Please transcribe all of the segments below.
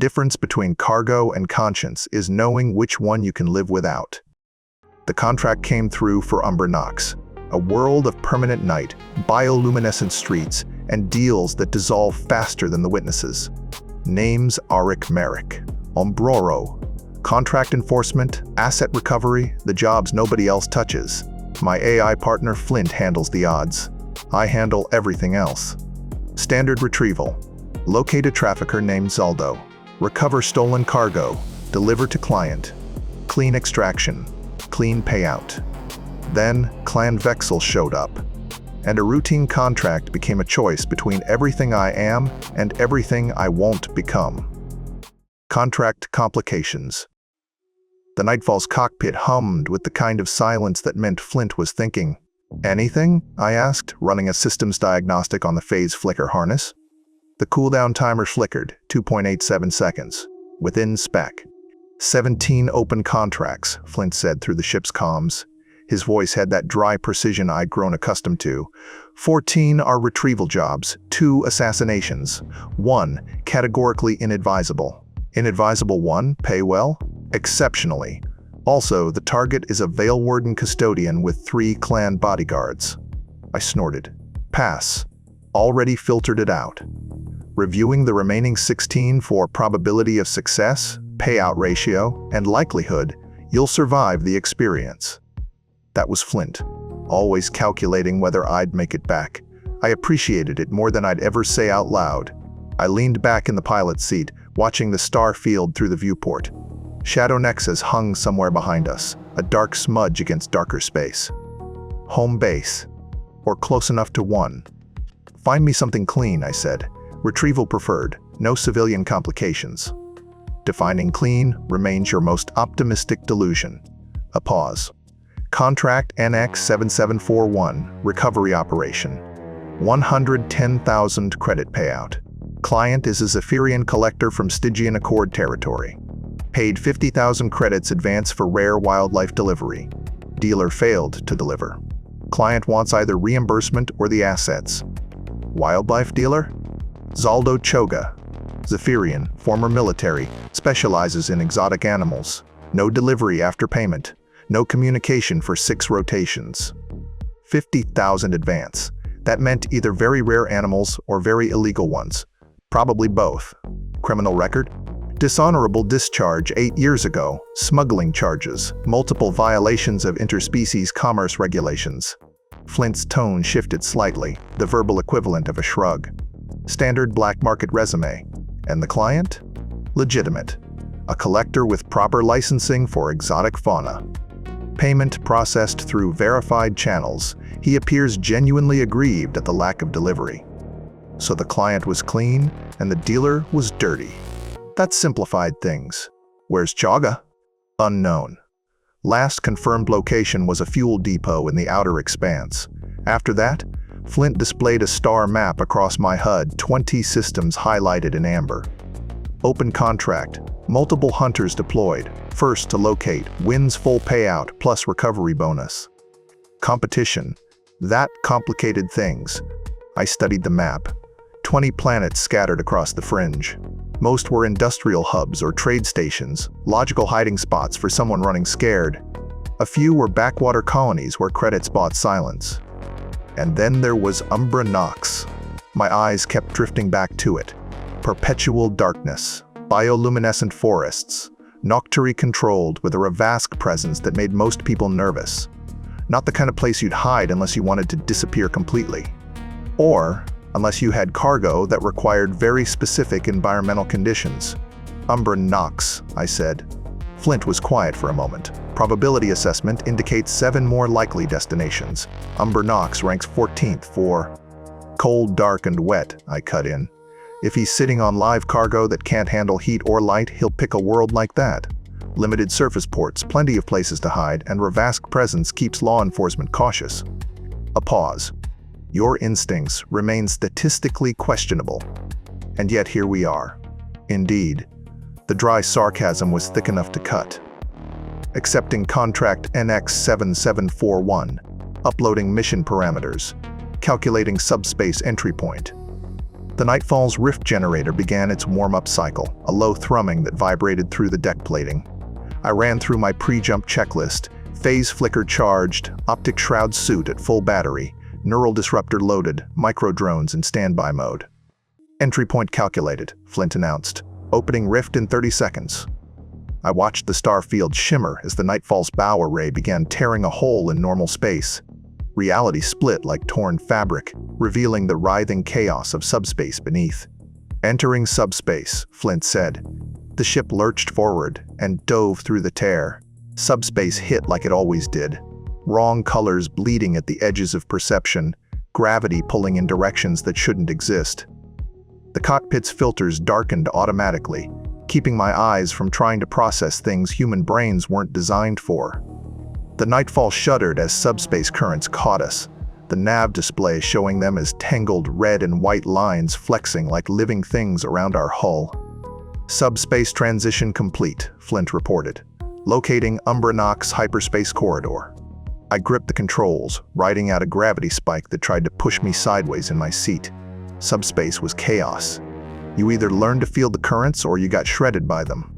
difference between cargo and conscience is knowing which one you can live without. The contract came through for Umbra Nox, a world of permanent night, bioluminescent streets, and deals that dissolve faster than the witnesses. Names Arik Merrick, Ombroro. Contract enforcement, asset recovery, the jobs nobody else touches. My AI partner Flint handles the odds. I handle everything else. Standard retrieval. Locate a trafficker named Zaldo. Recover stolen cargo. Deliver to client. Clean extraction. Clean payout. Then Clan Vexul showed up, and a routine contract became a choice between everything I am and everything I won't become. Contract complications. The Nightfall's cockpit hummed with the kind of silence that meant Flint was thinking. Anything? I asked, running a systems diagnostic on the phase flicker harness. The cooldown timer flickered, 2.87 seconds. Within spec. 17 open contracts, Flint said through the ship's comms. His voice had that dry precision I'd grown accustomed to. 14 are retrieval jobs, 2 assassinations, 1 categorically inadvisable. Inadvisable 1, pay well? Exceptionally. Also, the target is a Veil Warden custodian with 3 clan bodyguards. I snorted. Pass. Already filtered it out. Reviewing the remaining 16 for probability of success, payout ratio, and likelihood, you'll survive the experience. That was Flint, always calculating whether I'd make it back. I appreciated it more than I'd ever say out loud. I leaned back in the pilot's seat, watching the star field through the viewport. Shadow Nexus hung somewhere behind us, a dark smudge against darker space. Home base. Or close enough to one. Find me something clean, I said. Retrieval preferred, no civilian complications. Defining clean remains your most optimistic delusion. A pause. Contract NX7741, recovery operation. 110,000 credit payout. Client is a Zephyrian collector from Stygian Accord territory. Paid 50,000 credits advance for rare wildlife delivery. Dealer failed to deliver. Client wants either reimbursement or the assets. Wildlife dealer? Zaldo Choga. Zephyrian, former military, specializes in exotic animals. No delivery after payment. No communication for 6 rotations. 50,000 advance. That meant either very rare animals or very illegal ones. Probably both. Criminal record? Dishonorable discharge 8 years ago. Smuggling charges. Multiple violations of interspecies commerce regulations. Flint's tone shifted slightly, the verbal equivalent of a shrug. Standard black market resume. And the client? Legitimate. A collector with proper licensing for exotic fauna. Payment processed through verified channels. He appears genuinely aggrieved at the lack of delivery. So the client was clean and the dealer was dirty. That simplified things. Where's Choga? Unknown. Last confirmed location was a fuel depot in the outer expanse. After that, Flint displayed a star map across my HUD, 20 systems highlighted in amber. Open contract. Multiple hunters deployed. First to locate, wins full payout plus recovery bonus. Competition. That complicated things. I studied the map. 20 planets scattered across the fringe. Most were industrial hubs or trade stations, logical hiding spots for someone running scared. A few were backwater colonies where credits bought silence. And then there was Umbra Nox. My eyes kept drifting back to it. Perpetual darkness, bioluminescent forests, nocturne controlled with a Ravask presence that made most people nervous. Not the kind of place you'd hide unless you wanted to disappear completely. Or unless you had cargo that required very specific environmental conditions. Umbra Nox, I said. Flint was quiet for a moment. Probability assessment indicates 7 more likely destinations. Umbra Nox ranks 14th for cold, dark, and wet, I cut in. If he's sitting on live cargo that can't handle heat or light, he'll pick a world like that. Limited surface ports, plenty of places to hide, and Ravask presence keeps law enforcement cautious. A pause. Your instincts remain statistically questionable. And yet here we are. Indeed, the dry sarcasm was thick enough to cut. Accepting contract NX7741, uploading mission parameters, calculating subspace entry point. The Nightfall's rift generator began its warm-up cycle, a low thrumming that vibrated through the deck plating. I ran through my pre-jump checklist: phase flicker charged, optic shroud suit at full battery, neural disruptor loaded, micro-drones in standby mode. Entry point calculated, Flint announced. Opening rift in 30 seconds. I watched the star field shimmer as the Nightfall's bow array began tearing a hole in normal space. Reality split like torn fabric, revealing the writhing chaos of subspace beneath. Entering subspace, Flint said. The ship lurched forward and dove through the tear. Subspace hit like it always did. Wrong colors bleeding at the edges of perception, gravity pulling in directions that shouldn't exist. The cockpit's filters darkened automatically, keeping my eyes from trying to process things human brains weren't designed for. The Nightfall shuddered as subspace currents caught us, the nav display showing them as tangled red and white lines flexing like living things around our hull. Subspace transition complete, Flint reported, locating Umbranox hyperspace corridor. I gripped the controls, riding out a gravity spike that tried to push me sideways in my seat. Subspace was chaos. You either learned to feel the currents or you got shredded by them.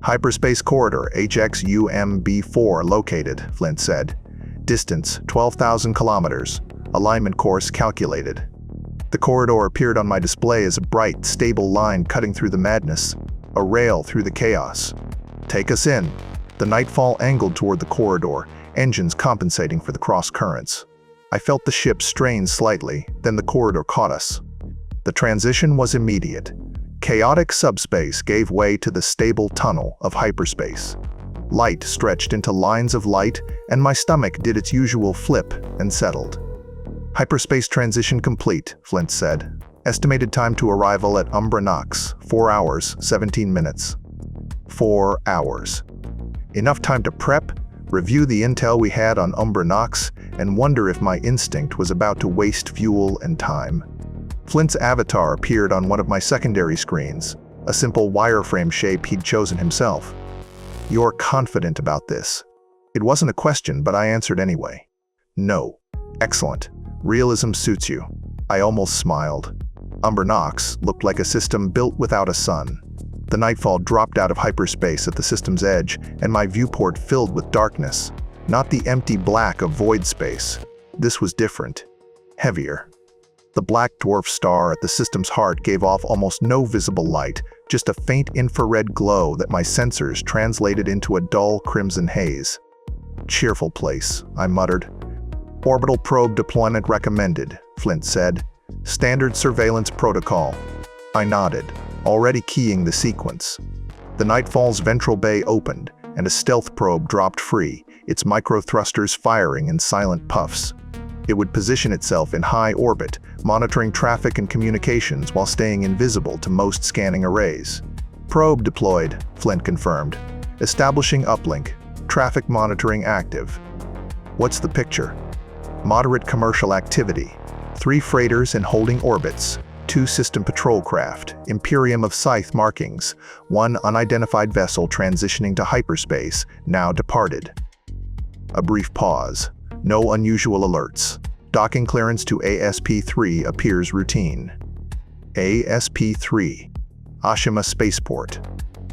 Hyperspace corridor HXUMB4 located, Flint said. Distance 12,000 kilometers. Alignment course calculated. The corridor appeared on my display as a bright, stable line cutting through the madness, a rail through the chaos. Take us in. The Nightfall angled toward the corridor, engines compensating for the cross currents. I felt the ship strain slightly, then the corridor caught us. The transition was immediate. Chaotic subspace gave way to the stable tunnel of hyperspace. Light stretched into lines of light, and my stomach did its usual flip and settled. Hyperspace transition complete, Flint said. Estimated time to arrival at Umbranox, 4 hours, 17 minutes. 4 hours. Enough time to prep, review the intel we had on Umbranox, and wonder if my instinct was about to waste fuel and time. Flint's avatar appeared on one of my secondary screens, a simple wireframe shape he'd chosen himself. You're confident about this. It wasn't a question, but I answered anyway. No. Excellent. Realism suits you. I almost smiled. Umbranox looked like a system built without a sun. The Nightfall dropped out of hyperspace at the system's edge, and my viewport filled with darkness. Not the empty black of void space. This was different. Heavier. The black dwarf star at the system's heart gave off almost no visible light, just a faint infrared glow that my sensors translated into a dull crimson haze. Cheerful place, I muttered. Orbital probe deployment recommended, Flint said. Standard surveillance protocol. I nodded, already keying the sequence. The Nightfall's ventral bay opened, and a stealth probe dropped free, its micro-thrusters firing in silent puffs. It would position itself in high orbit, monitoring traffic and communications while staying invisible to most scanning arrays. Probe deployed, Flint confirmed. Establishing uplink. Traffic monitoring active. What's the picture? Moderate commercial activity. 3 freighters in holding orbits. 2 system patrol craft, Imperium of Scythe markings. 1 unidentified vessel transitioning to hyperspace, now departed. A brief pause. No unusual alerts. Docking clearance to ASP-3 appears routine. ASP-3. Ashima Spaceport.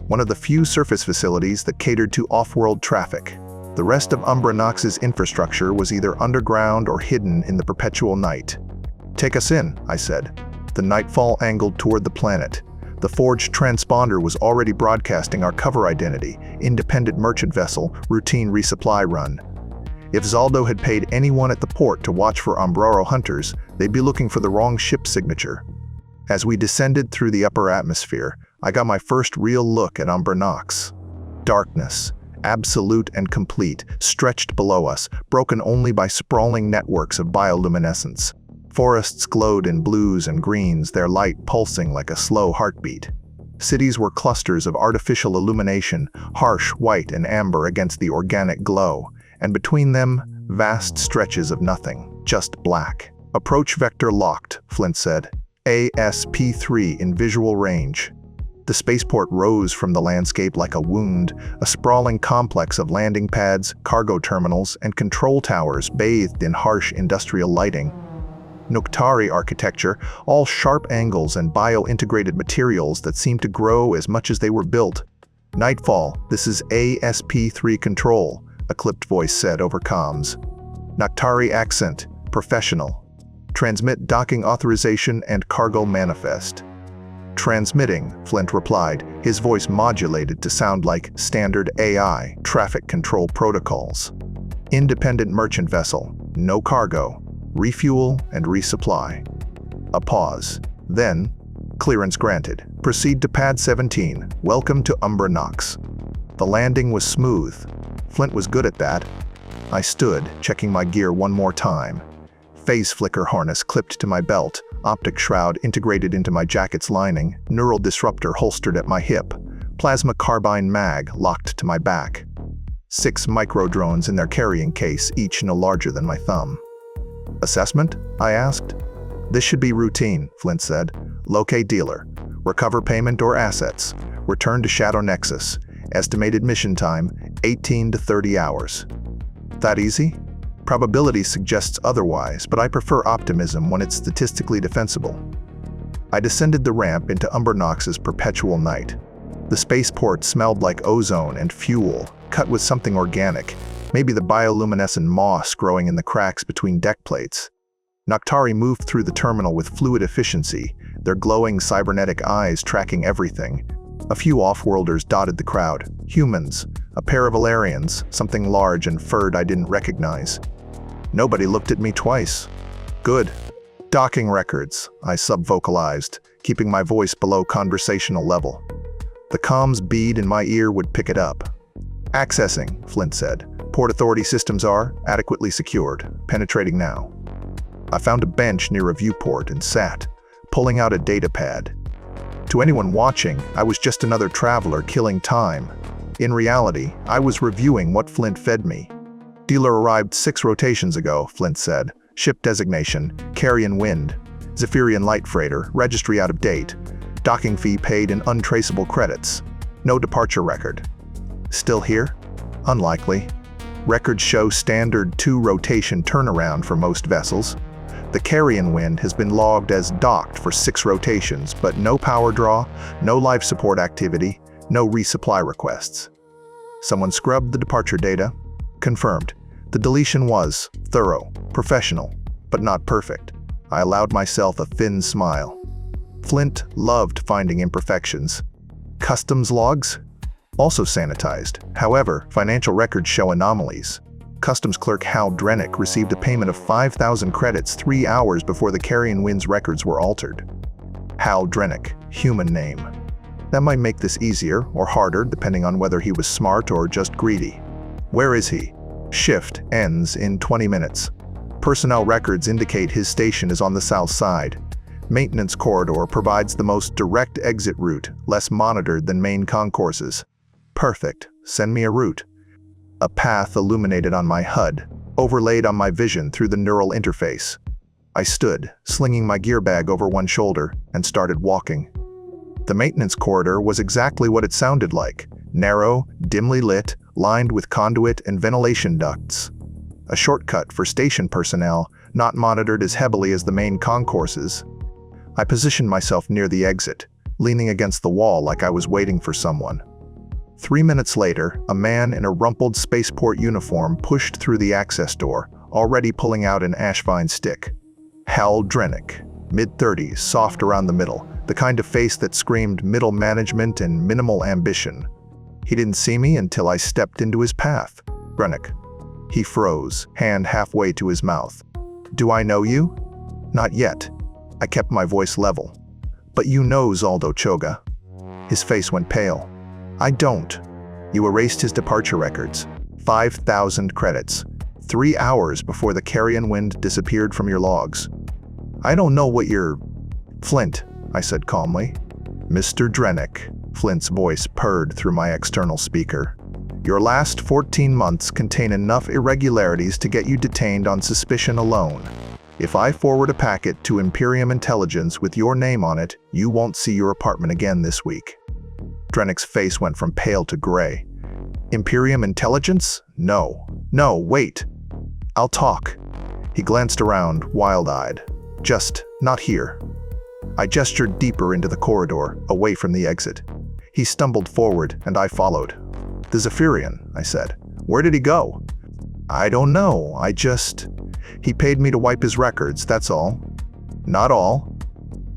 One of the few surface facilities that catered to off-world traffic. The rest of Umbranox's infrastructure was either underground or hidden in the perpetual night. Take us in, I said. The Nightfall angled toward the planet. The forged transponder was already broadcasting our cover identity, independent merchant vessel, routine resupply run. If Zaldo had paid anyone at the port to watch for Umbraro hunters, they'd be looking for the wrong ship signature. As we descended through the upper atmosphere, I got my first real look at Umbranox. Darkness, absolute and complete, stretched below us, broken only by sprawling networks of bioluminescence. Forests glowed in blues and greens, their light pulsing like a slow heartbeat. Cities were clusters of artificial illumination, harsh white and amber against the organic glow, and between them, vast stretches of nothing, just black. Approach vector locked, Flint said. ASP-3 in visual range. The spaceport rose from the landscape like a wound, a sprawling complex of landing pads, cargo terminals, and control towers bathed in harsh industrial lighting. Noctari architecture, all sharp angles and bio-integrated materials that seem to grow as much as they were built. Nightfall, this is ASP3 control, a clipped voice said over comms. Noctari accent, professional. Transmit docking authorization and cargo manifest. Transmitting, Flint replied, his voice modulated to sound like standard AI traffic control protocols. Independent merchant vessel, no cargo, refuel and resupply. A pause. Then, clearance granted. Proceed to pad 17. Welcome to Umbra Nox. The landing was smooth. Flint was good at that. I stood, checking my gear one more time. Phase flicker harness clipped to my belt, optic shroud integrated into my jacket's lining, neural disruptor holstered at my hip, plasma carbine mag locked to my back. 6 micro-drones in their carrying case, each no larger than my thumb. Assessment? I asked. This should be routine, Flint said. Locate dealer. Recover payment or assets. Return to Shadow Nexus. Estimated mission time, 18 to 30 hours. That easy? Probability suggests otherwise, but I prefer optimism when it's statistically defensible. I descended the ramp into Umbra Nox's perpetual night. The spaceport smelled like ozone and fuel, cut with something organic, maybe the bioluminescent moss growing in the cracks between deck plates. Noctari moved through the terminal with fluid efficiency, their glowing cybernetic eyes tracking everything. A few off-worlders dotted the crowd. Humans, a pair of Valerians, something large and furred I didn't recognize. Nobody looked at me twice. Good. Docking records, I sub-vocalized, keeping my voice below conversational level. The comms bead in my ear would pick it up. Accessing, Flint said. Port Authority systems are adequately secured. Penetrating now. I found a bench near a viewport and sat, pulling out a data pad. To anyone watching, I was just another traveler killing time. In reality, I was reviewing what Flint fed me. Dealer arrived 6 rotations ago, Flint said. Ship designation, Carrion Wind. Zephyrian light freighter, registry out of date. Docking fee paid in untraceable credits. No departure record. Still here? Unlikely. Records show standard 2-rotation turnaround for most vessels. The Carrion Wind has been logged as docked for 6 rotations, but no power draw, no life support activity, no resupply requests. Someone scrubbed the departure data. Confirmed. The deletion was thorough, professional, but not perfect. I allowed myself a thin smile. Flint loved finding imperfections. Customs logs? Also sanitized. However, financial records show anomalies. Customs clerk Hal Drennick received a payment of 5,000 credits 3 hours before the Carrion Wind's records were altered. Hal Drennick, human name. That might make this easier or harder depending on whether he was smart or just greedy. Where is he? Shift ends in 20 minutes. Personnel records indicate his station is on the south side. Maintenance corridor provides the most direct exit route, less monitored than main concourses. Perfect. Send me a route. A path illuminated on my HUD, overlaid on my vision through the neural interface. I stood, slinging my gear bag over one shoulder, and started walking. The maintenance corridor was exactly what it sounded like. Narrow, dimly lit, lined with conduit and ventilation ducts. A shortcut for station personnel, not monitored as heavily as the main concourses. I positioned myself near the exit, leaning against the wall like I was waiting for someone. 3 minutes later, a man in a rumpled spaceport uniform pushed through the access door, already pulling out an ashvine stick. Hal Drennick, mid-30s, soft around the middle, the kind of face that screamed middle management and minimal ambition. He didn't see me until I stepped into his path. Drennick. He froze, hand halfway to his mouth. Do I know you? Not yet. I kept my voice level. But you know Zaldo Choga. His face went pale. I don't. You erased his departure records. 5,000 credits. 3 hours before the Carrion Wind disappeared from your logs. I don't know what you're... Flint, I said calmly. Mr. Drennick. Flint's voice purred through my external speaker. Your last 14 months contain enough irregularities to get you detained on suspicion alone. If I forward a packet to Imperium Intelligence with your name on it, you won't see your apartment again this week. Drennick's face went from pale to gray. Imperium Intelligence? No. No, wait. I'll talk. He glanced around, wild-eyed. Just not here. I gestured deeper into the corridor, away from the exit. He stumbled forward, and I followed. The Zephyrian, I said. Where did he go? I don't know, He paid me to wipe his records, that's all. Not all.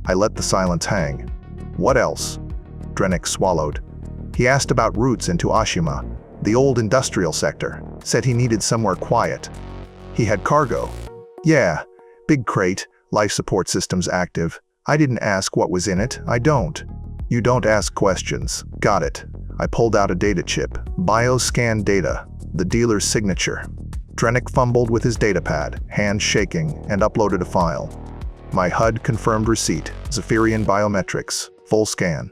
I let the silence hang. What else? Drennick swallowed. He asked about routes into Ashima, the old industrial sector. Said he needed somewhere quiet. He had cargo. Yeah, big crate, life support systems active. I didn't ask what was in it, I don't. You don't ask questions. Got it. I pulled out a data chip. Bioscan data. The dealer's signature. Drennick fumbled with his datapad, hands shaking, and uploaded a file. My HUD confirmed receipt. Zephyrian biometrics. Full scan.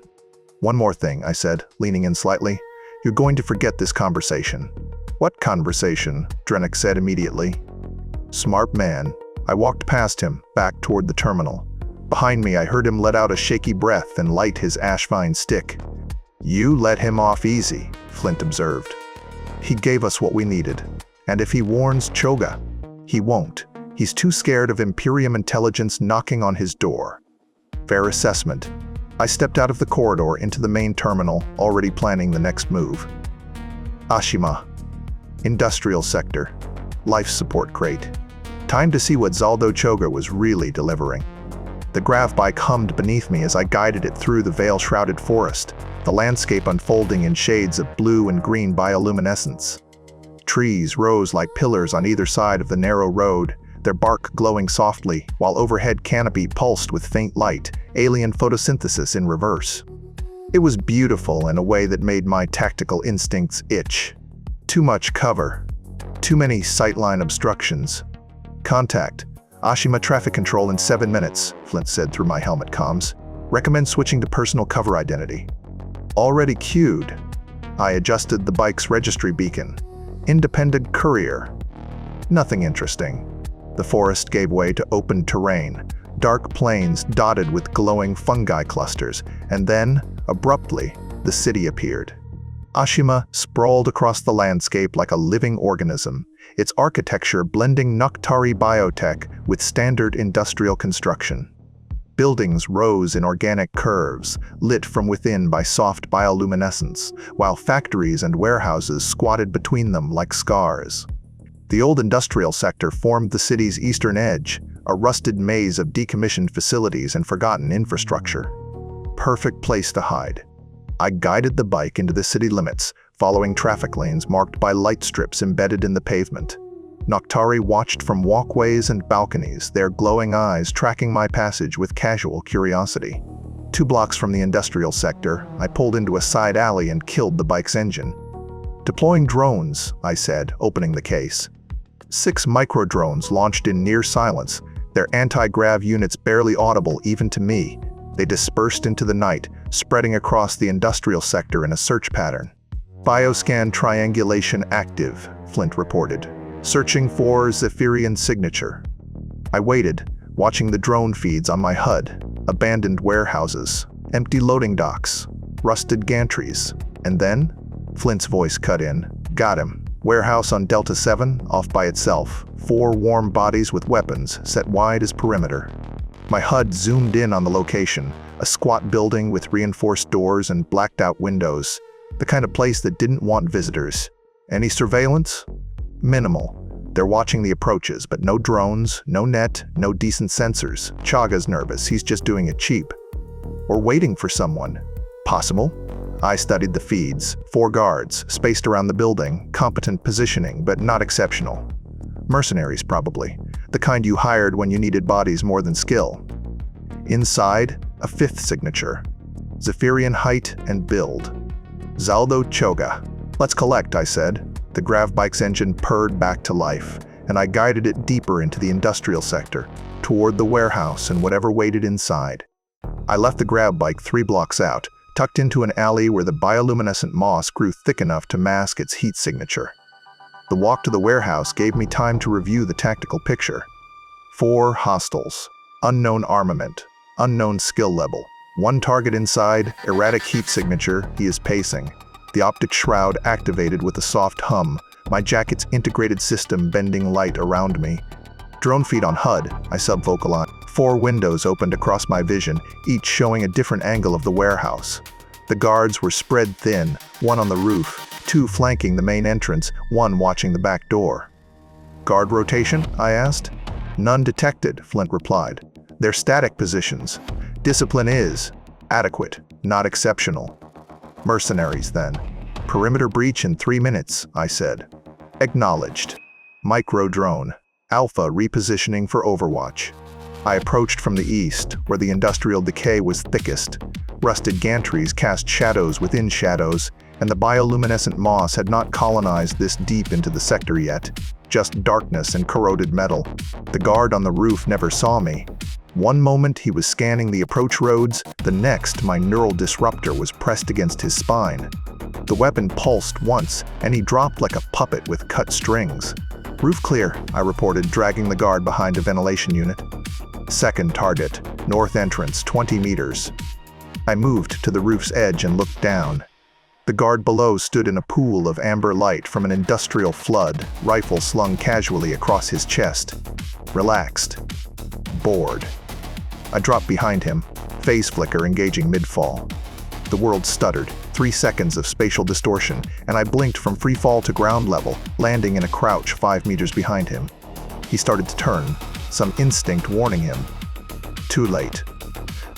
One more thing, I said, leaning in slightly. You're going to forget this conversation. What conversation? Drennick said immediately. Smart man. I walked past him, back toward the terminal. Behind me, I heard him let out a shaky breath and light his ash-vine stick. You let him off easy, Flint observed. He gave us what we needed. And if he warns Choga, he won't. He's too scared of Imperium intelligence knocking on his door. Fair assessment. I stepped out of the corridor into the main terminal, already planning the next move. Ashima. Industrial sector. Life support crate. Time to see what Zaldo Choga was really delivering. The grav bike hummed beneath me as I guided it through the veil-shrouded forest, the landscape unfolding in shades of blue and green bioluminescence. Trees rose like pillars on either side of the narrow road, their bark glowing softly, while overhead canopy pulsed with faint light, alien photosynthesis in reverse. It was beautiful in a way that made my tactical instincts itch. Too much cover. Too many sightline obstructions. Contact. Ashima traffic control in 7 minutes, Flint said through my helmet comms. Recommend switching to personal cover identity. Already queued. I adjusted the bike's registry beacon. Independent courier. Nothing interesting. The forest gave way to open terrain, dark plains dotted with glowing fungi clusters, and then, abruptly, the city appeared. Ashima sprawled across the landscape like a living organism, its architecture blending Noctari biotech with standard industrial construction. Buildings rose in organic curves, lit from within by soft bioluminescence, while factories and warehouses squatted between them like scars. The old industrial sector formed the city's eastern edge, a rusted maze of decommissioned facilities and forgotten infrastructure. Perfect place to hide. I guided the bike into the city limits, following traffic lanes marked by light strips embedded in the pavement. Noctari watched from walkways and balconies, their glowing eyes tracking my passage with casual curiosity. 2 blocks from the industrial sector, I pulled into a side alley and killed the bike's engine. Deploying drones, I said, opening the case. 6 micro-drones launched in near silence, their anti-grav units barely audible even to me. They dispersed into the night, spreading across the industrial sector in a search pattern. Bioscan triangulation active, Flint reported. Searching for Zephyrian signature. I waited, watching the drone feeds on my HUD. Abandoned warehouses, empty loading docks, rusted gantries. And then, Flint's voice cut in. Got him. Warehouse on Delta 7, off by itself. 4 warm bodies with weapons, set wide as perimeter. My HUD zoomed in on the location, a squat building with reinforced doors and blacked-out windows. The kind of place that didn't want visitors. Any surveillance? Minimal. They're watching the approaches, but no drones, no net, no decent sensors. Chaga's nervous, he's just doing it cheap. Or waiting for someone. Possible? I studied the feeds. 4 guards, spaced around the building, competent positioning, but not exceptional. Mercenaries, probably. The kind you hired when you needed bodies more than skill. Inside, a 5th signature. Zephyrian height and build. Zaldo Choga. Let's collect, I said. The grav bike's engine purred back to life, and I guided it deeper into the industrial sector, toward the warehouse and whatever waited inside. I left the grav bike 3 blocks out, tucked into an alley where the bioluminescent moss grew thick enough to mask its heat signature. The walk to the warehouse gave me time to review the tactical picture. 4 hostiles, unknown armament, unknown skill level. 1 target inside, erratic heat signature, he is pacing. The optic shroud activated with a soft hum, my jacket's integrated system bending light around me. Drone feed on HUD, I subvocalized. 4 windows opened across my vision, each showing a different angle of the warehouse. The guards were spread thin, one on the roof, 2 flanking the main entrance, 1 watching the back door. "Guard rotation?" I asked. "None detected," Flint replied. "They're static positions. Discipline is adequate, not exceptional." "Mercenaries, then." "Perimeter breach in 3 minutes," I said. "Acknowledged." Micro-drone. Alpha repositioning for overwatch. I approached from the east, where the industrial decay was thickest. Rusted gantries cast shadows within shadows, and the bioluminescent moss had not colonized this deep into the sector yet. Just darkness and corroded metal. The guard on the roof never saw me. One moment he was scanning the approach roads, the next my neural disruptor was pressed against his spine. The weapon pulsed once, and he dropped like a puppet with cut strings. "Roof clear," I reported, dragging the guard behind a ventilation unit. "Second target, north entrance, 20 meters. I moved to the roof's edge and looked down. The guard below stood in a pool of amber light from an industrial flood, rifle slung casually across his chest. Relaxed. Bored. I dropped behind him, phase flicker engaging mid-fall. The world stuttered, 3 seconds of spatial distortion, and I blinked from free fall to ground level, landing in a crouch 5 meters behind him. He started to turn, some instinct warning him. Too late.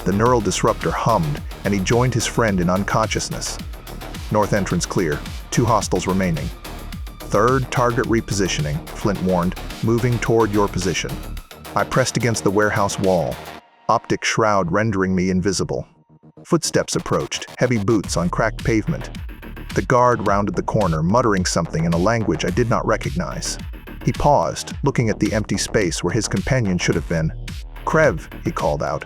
The neural disruptor hummed, and he joined his friend in unconsciousness. North entrance clear, 2 hostiles remaining. "Third target repositioning," Flint warned, "moving toward your position." I pressed against the warehouse wall, optic shroud rendering me invisible. Footsteps approached, heavy boots on cracked pavement. The guard rounded the corner, muttering something in a language I did not recognize. He paused, looking at the empty space where his companion should have been. "Krev," he called out.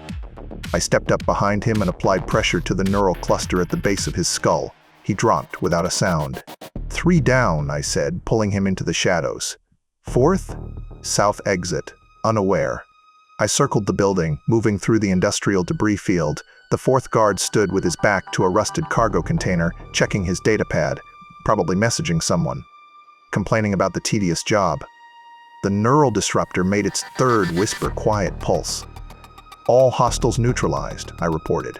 I stepped up behind him and applied pressure to the neural cluster at the base of his skull. He dropped without a sound. "3 down," I said, pulling him into the shadows. "Fourth?" "South exit, unaware." I circled the building, moving through the industrial debris field. The 4th guard stood with his back to a rusted cargo container, checking his datapad, probably messaging someone, complaining about the tedious job. The neural disruptor made its 3rd whisper quiet pulse. "All hostiles neutralized," I reported.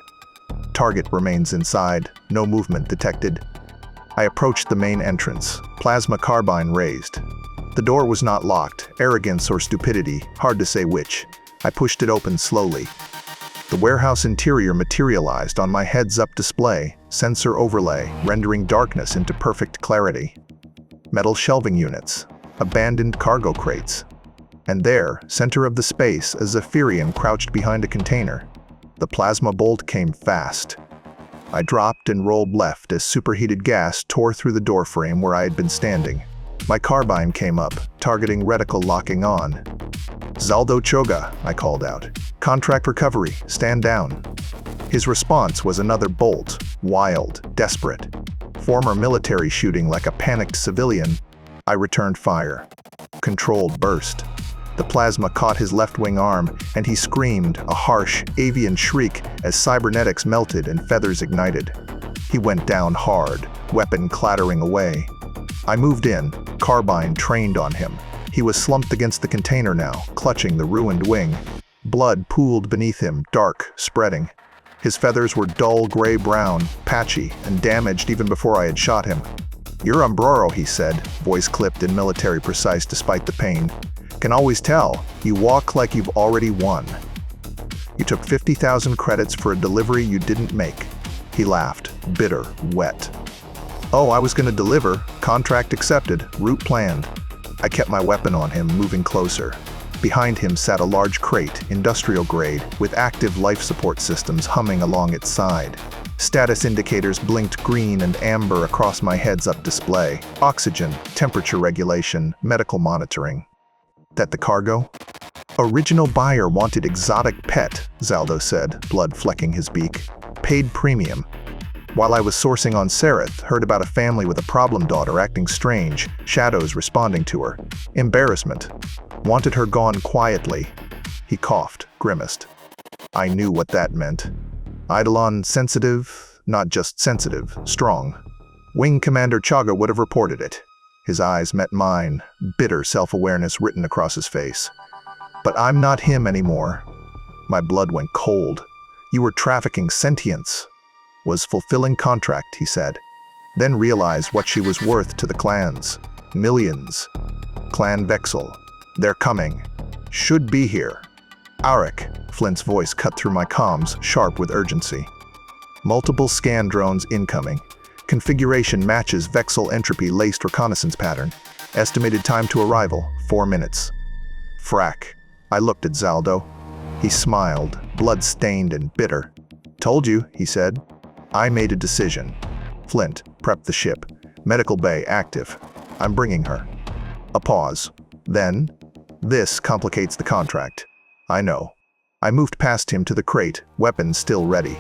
"Target remains inside, no movement detected." I approached the main entrance, plasma carbine raised. The door was not locked, arrogance or stupidity, hard to say which. I pushed it open slowly. The warehouse interior materialized on my heads-up display, sensor overlay, rendering darkness into perfect clarity. Metal shelving units, abandoned cargo crates. And there, center of the space, a Zephyrian crouched behind a container. The plasma bolt came fast. I dropped and rolled left as superheated gas tore through the doorframe where I had been standing. My carbine came up, targeting reticle locking on. "Zaldo Choga," I called out. "Contract recovery, stand down." His response was another bolt, wild, desperate. Former military shooting like a panicked civilian. I returned fire. Controlled burst. The plasma caught his left wing arm, and he screamed, a harsh, avian shriek as cybernetics melted and feathers ignited. He went down hard, weapon clattering away. I moved in, carbine trained on him. He was slumped against the container now, clutching the ruined wing. Blood pooled beneath him, dark, spreading. His feathers were dull gray-brown, patchy, and damaged even before I had shot him. "You're Umbroro," he said, voice clipped and military precise despite the pain. "Can always tell. You walk like you've already won. You took 50,000 credits for a delivery you didn't make." He laughed, bitter, wet. "Oh, I was gonna deliver. Contract accepted. Route planned." I kept my weapon on him, moving closer. Behind him sat a large crate, industrial grade, with active life support systems humming along its side. Status indicators blinked green and amber across my heads-up display. Oxygen, temperature regulation, medical monitoring. That the cargo? "Original buyer wanted exotic pet," Zaldo said, blood flecking his beak. "Paid premium. While I was sourcing on Sereth, heard about a family with a problem daughter acting strange, shadows responding to her. Embarrassment. Wanted her gone quietly." He coughed, grimaced. I knew what that meant. Eidolon sensitive, not just sensitive, strong. Wing Commander Chaga would have reported it. His eyes met mine, bitter self-awareness written across his face. But I'm not him anymore. My blood went cold. You were trafficking sentience. Was fulfilling contract, he said. Then realized what she was worth to the clans. Millions. Clan Vexul. They're coming. Should be here. Arik, Flint's voice cut through my comms, sharp with urgency. Multiple scan drones incoming. Configuration matches Vexul entropy-laced reconnaissance pattern. Estimated time to arrival, 4 minutes. Frack. I looked at Zaldo. He smiled, blood-stained and bitter. Told you, he said. I made a decision. Flint, prep the ship. Medical bay active. I'm bringing her. A pause. Then, this complicates the contract. I know. I moved past him to the crate, weapons still ready.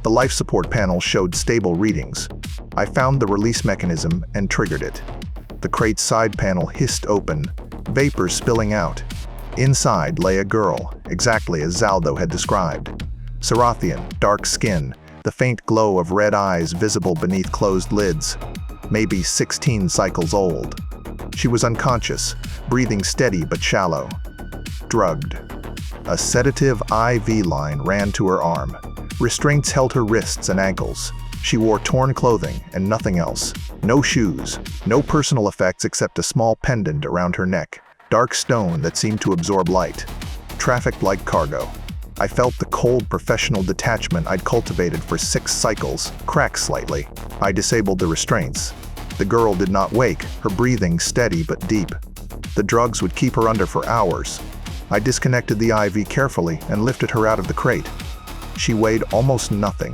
The life support panel showed stable readings. I found the release mechanism and triggered it. The crate's side panel hissed open, vapor spilling out. Inside lay a girl, exactly as Zaldo had described. Sarathian, dark skin, the faint glow of red eyes visible beneath closed lids. Maybe 16 cycles old. She was unconscious, breathing steady but shallow. Drugged. A sedative IV line ran to her arm. Restraints held her wrists and ankles. She wore torn clothing and nothing else. No shoes, no personal effects except a small pendant around her neck. Dark stone that seemed to absorb light. Trafficked like cargo. I felt the cold professional detachment I'd cultivated for 6 cycles crack slightly. I disabled the restraints. The girl did not wake, her breathing steady but deep. The drugs would keep her under for hours. I disconnected the IV carefully and lifted her out of the crate. She weighed almost nothing.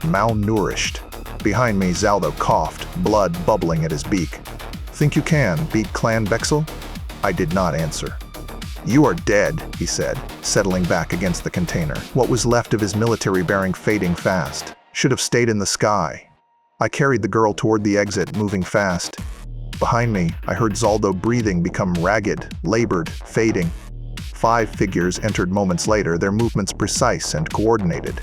Malnourished. Behind me, Zaldo coughed, blood bubbling at his beak. Think you can beat Clan Vexul? I did not answer. You are dead, he said, settling back against the container. What was left of his military bearing fading fast. Should have stayed in the sky. I carried the girl toward the exit, moving fast. Behind me, I heard Zaldo breathing become ragged, labored, fading. 5 figures entered moments later, their movements precise and coordinated.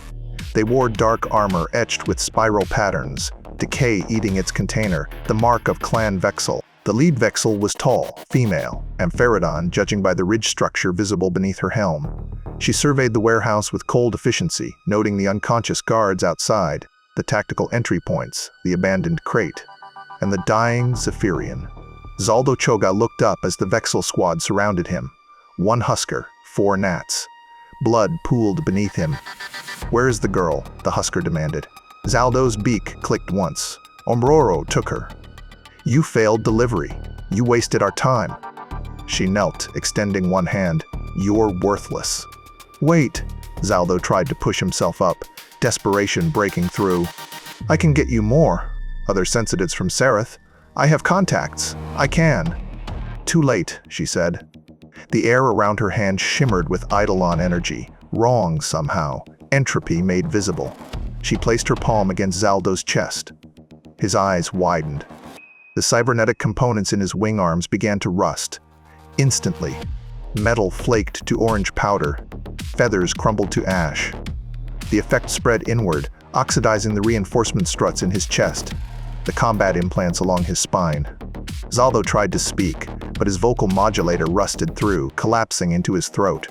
They wore dark armor etched with spiral patterns, decay eating its container, the mark of Clan Vexul. The lead Vexul was tall, female, Ampherodon, judging by the ridge structure visible beneath her helm. She surveyed the warehouse with cold efficiency, noting the unconscious guards outside, the tactical entry points, the abandoned crate, and the dying Zephyrian. Zaldo Choga looked up as the Vexul squad surrounded him. 1 Husker, 4 Nats. Blood pooled beneath him. Where is the girl? The Husker demanded. Zaldo's beak clicked once. Omroro took her. You failed delivery. You wasted our time. She knelt, extending one hand. You're worthless. Wait. Zaldo tried to push himself up, desperation breaking through. I can get you more. Other sensitives from Sereth. I have contacts. I can. Too late, she said. The air around her hand shimmered with Eidolon energy, wrong somehow, entropy made visible. She placed her palm against Zaldo's chest. His eyes widened. The cybernetic components in his wing arms began to rust. Instantly, metal flaked to orange powder. Feathers crumbled to ash. The effect spread inward, oxidizing the reinforcement struts in his chest, the combat implants along his spine. Zaldo tried to speak, but his vocal modulator rusted through, collapsing into his throat.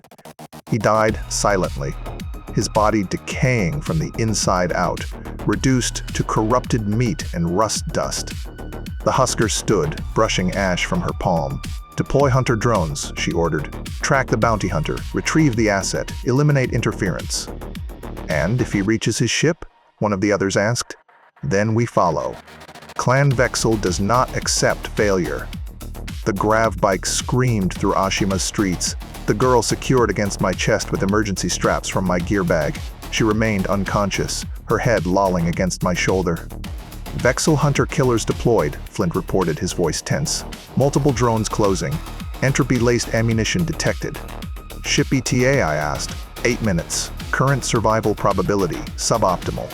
He died silently, his body decaying from the inside out, reduced to corrupted meat and rust dust. The Husker stood, brushing ash from her palm. Deploy hunter drones, she ordered. Track the bounty hunter, retrieve the asset, eliminate interference. And if he reaches his ship? One of the others asked. Then we follow. Clan Vexul does not accept failure. The grav bike screamed through Ashima's streets, the girl secured against my chest with emergency straps from my gear bag. She remained unconscious, her head lolling against my shoulder. Vexul hunter-killers deployed, Flint reported, his voice tense. Multiple drones closing. Entropy-laced ammunition detected. Ship ETA, I asked. 8 minutes. Current survival probability, suboptimal.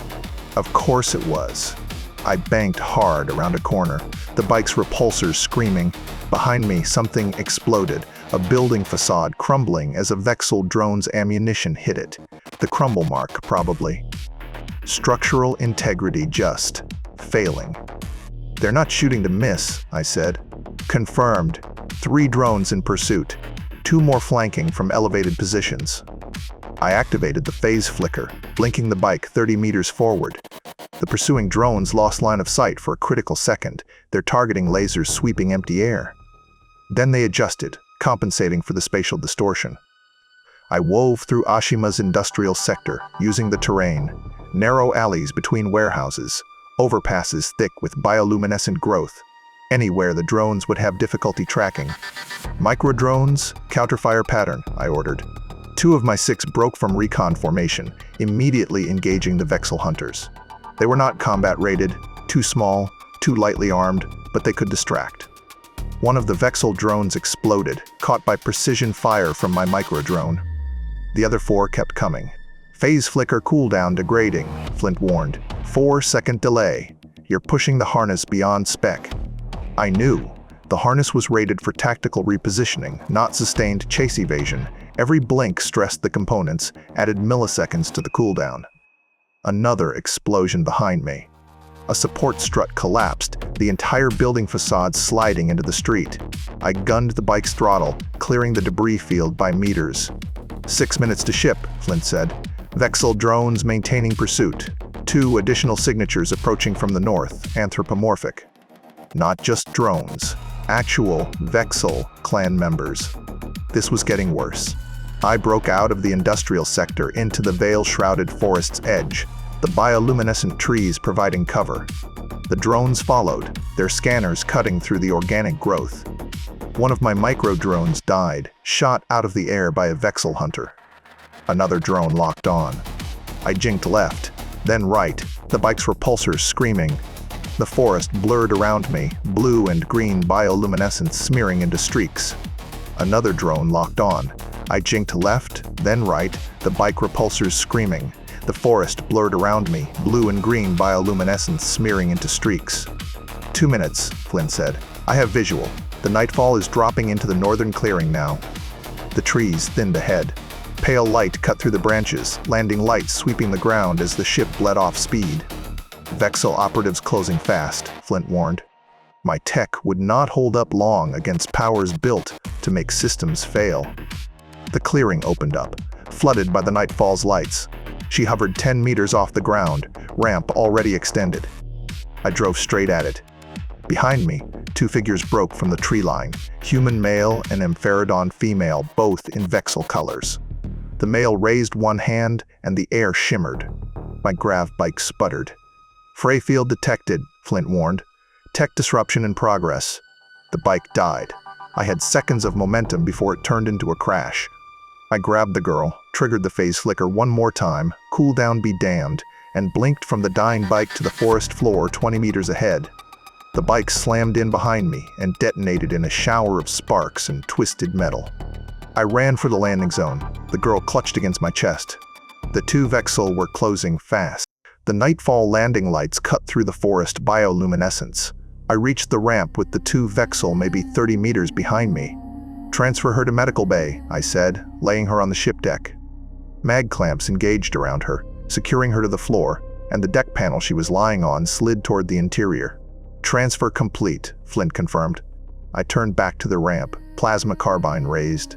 Of course it was. I banked hard around a corner, the bike's repulsors screaming. Behind me, something exploded, a building facade crumbling as a Vexul drone's ammunition hit it. The crumble mark, probably. Structural integrity just failing. They're not shooting to miss, I said. Confirmed. 3 drones in pursuit. 2 more flanking from elevated positions. I activated the phase flicker, blinking the bike 30 meters forward. The pursuing drones lost line of sight for a critical second, their targeting lasers sweeping empty air. Then they adjusted, compensating for the spatial distortion. I wove through Ashima's industrial sector, using the terrain, narrow alleys between warehouses, overpasses thick with bioluminescent growth, anywhere the drones would have difficulty tracking. Micro-drones, counterfire pattern, I ordered. 2 of my 6 broke from recon formation, immediately engaging the Vexul hunters. They were not combat-rated, too small, too lightly armed, but they could distract. One of the Vexul drones exploded, caught by precision fire from my micro-drone. The other 4 kept coming. Phase flicker cooldown degrading, Flint warned. 4-second delay. You're pushing the harness beyond spec. I knew. The harness was rated for tactical repositioning, not sustained chase evasion. Every blink stressed the components, added milliseconds to the cooldown. Another explosion behind me. A support strut collapsed, the entire building facade sliding into the street. I gunned the bike's throttle, clearing the debris field by meters. 6 minutes to ship, Flint said. Vexul drones maintaining pursuit. 2 additional signatures approaching from the north, anthropomorphic. Not just drones. Actual Vexul clan members. This was getting worse. I broke out of the industrial sector into the veil-shrouded forest's edge, the bioluminescent trees providing cover. The drones followed, their scanners cutting through the organic growth. One of my micro-drones died, shot out of the air by a Vexul hunter. Another drone locked on. I jinked left, then right, the bike's repulsors screaming. The forest blurred around me, blue and green bioluminescence smearing into streaks. Another drone locked on. I jinked left, then right, the bike repulsors screaming. The forest blurred around me, blue and green bioluminescence smearing into streaks. 2 minutes, Flint said. I have visual. The nightfall is dropping into the northern clearing now. The trees thinned ahead. Pale light cut through the branches, landing lights sweeping the ground as the ship bled off speed. Vexul operatives closing fast, Flint warned. My tech would not hold up long against powers built to make systems fail. The clearing opened up, flooded by the nightfall's lights. She hovered 10 meters off the ground, ramp already extended. I drove straight at it. Behind me, 2 figures broke from the tree line, human male and Ampharodon female, both in Vexul colors. The male raised one hand and the air shimmered. My grav bike sputtered. Fray field detected, Flint warned. Tech disruption in progress. The bike died. I had seconds of momentum before it turned into a crash. I grabbed the girl, triggered the phase flicker one more time, cooldown be damned, and blinked from the dying bike to the forest floor 20 meters ahead. The bike slammed in behind me and detonated in a shower of sparks and twisted metal. I ran for the landing zone. The girl clutched against my chest. The 2 Vexul were closing fast. The nightfall landing lights cut through the forest bioluminescence. I reached the ramp with the 2 Vexul maybe 30 meters behind me. Transfer her to medical bay, I said, laying her on the ship deck. Mag clamps engaged around her, securing her to the floor, and the deck panel she was lying on slid toward the interior. Transfer complete, Flint confirmed. I turned back to the ramp, plasma carbine raised.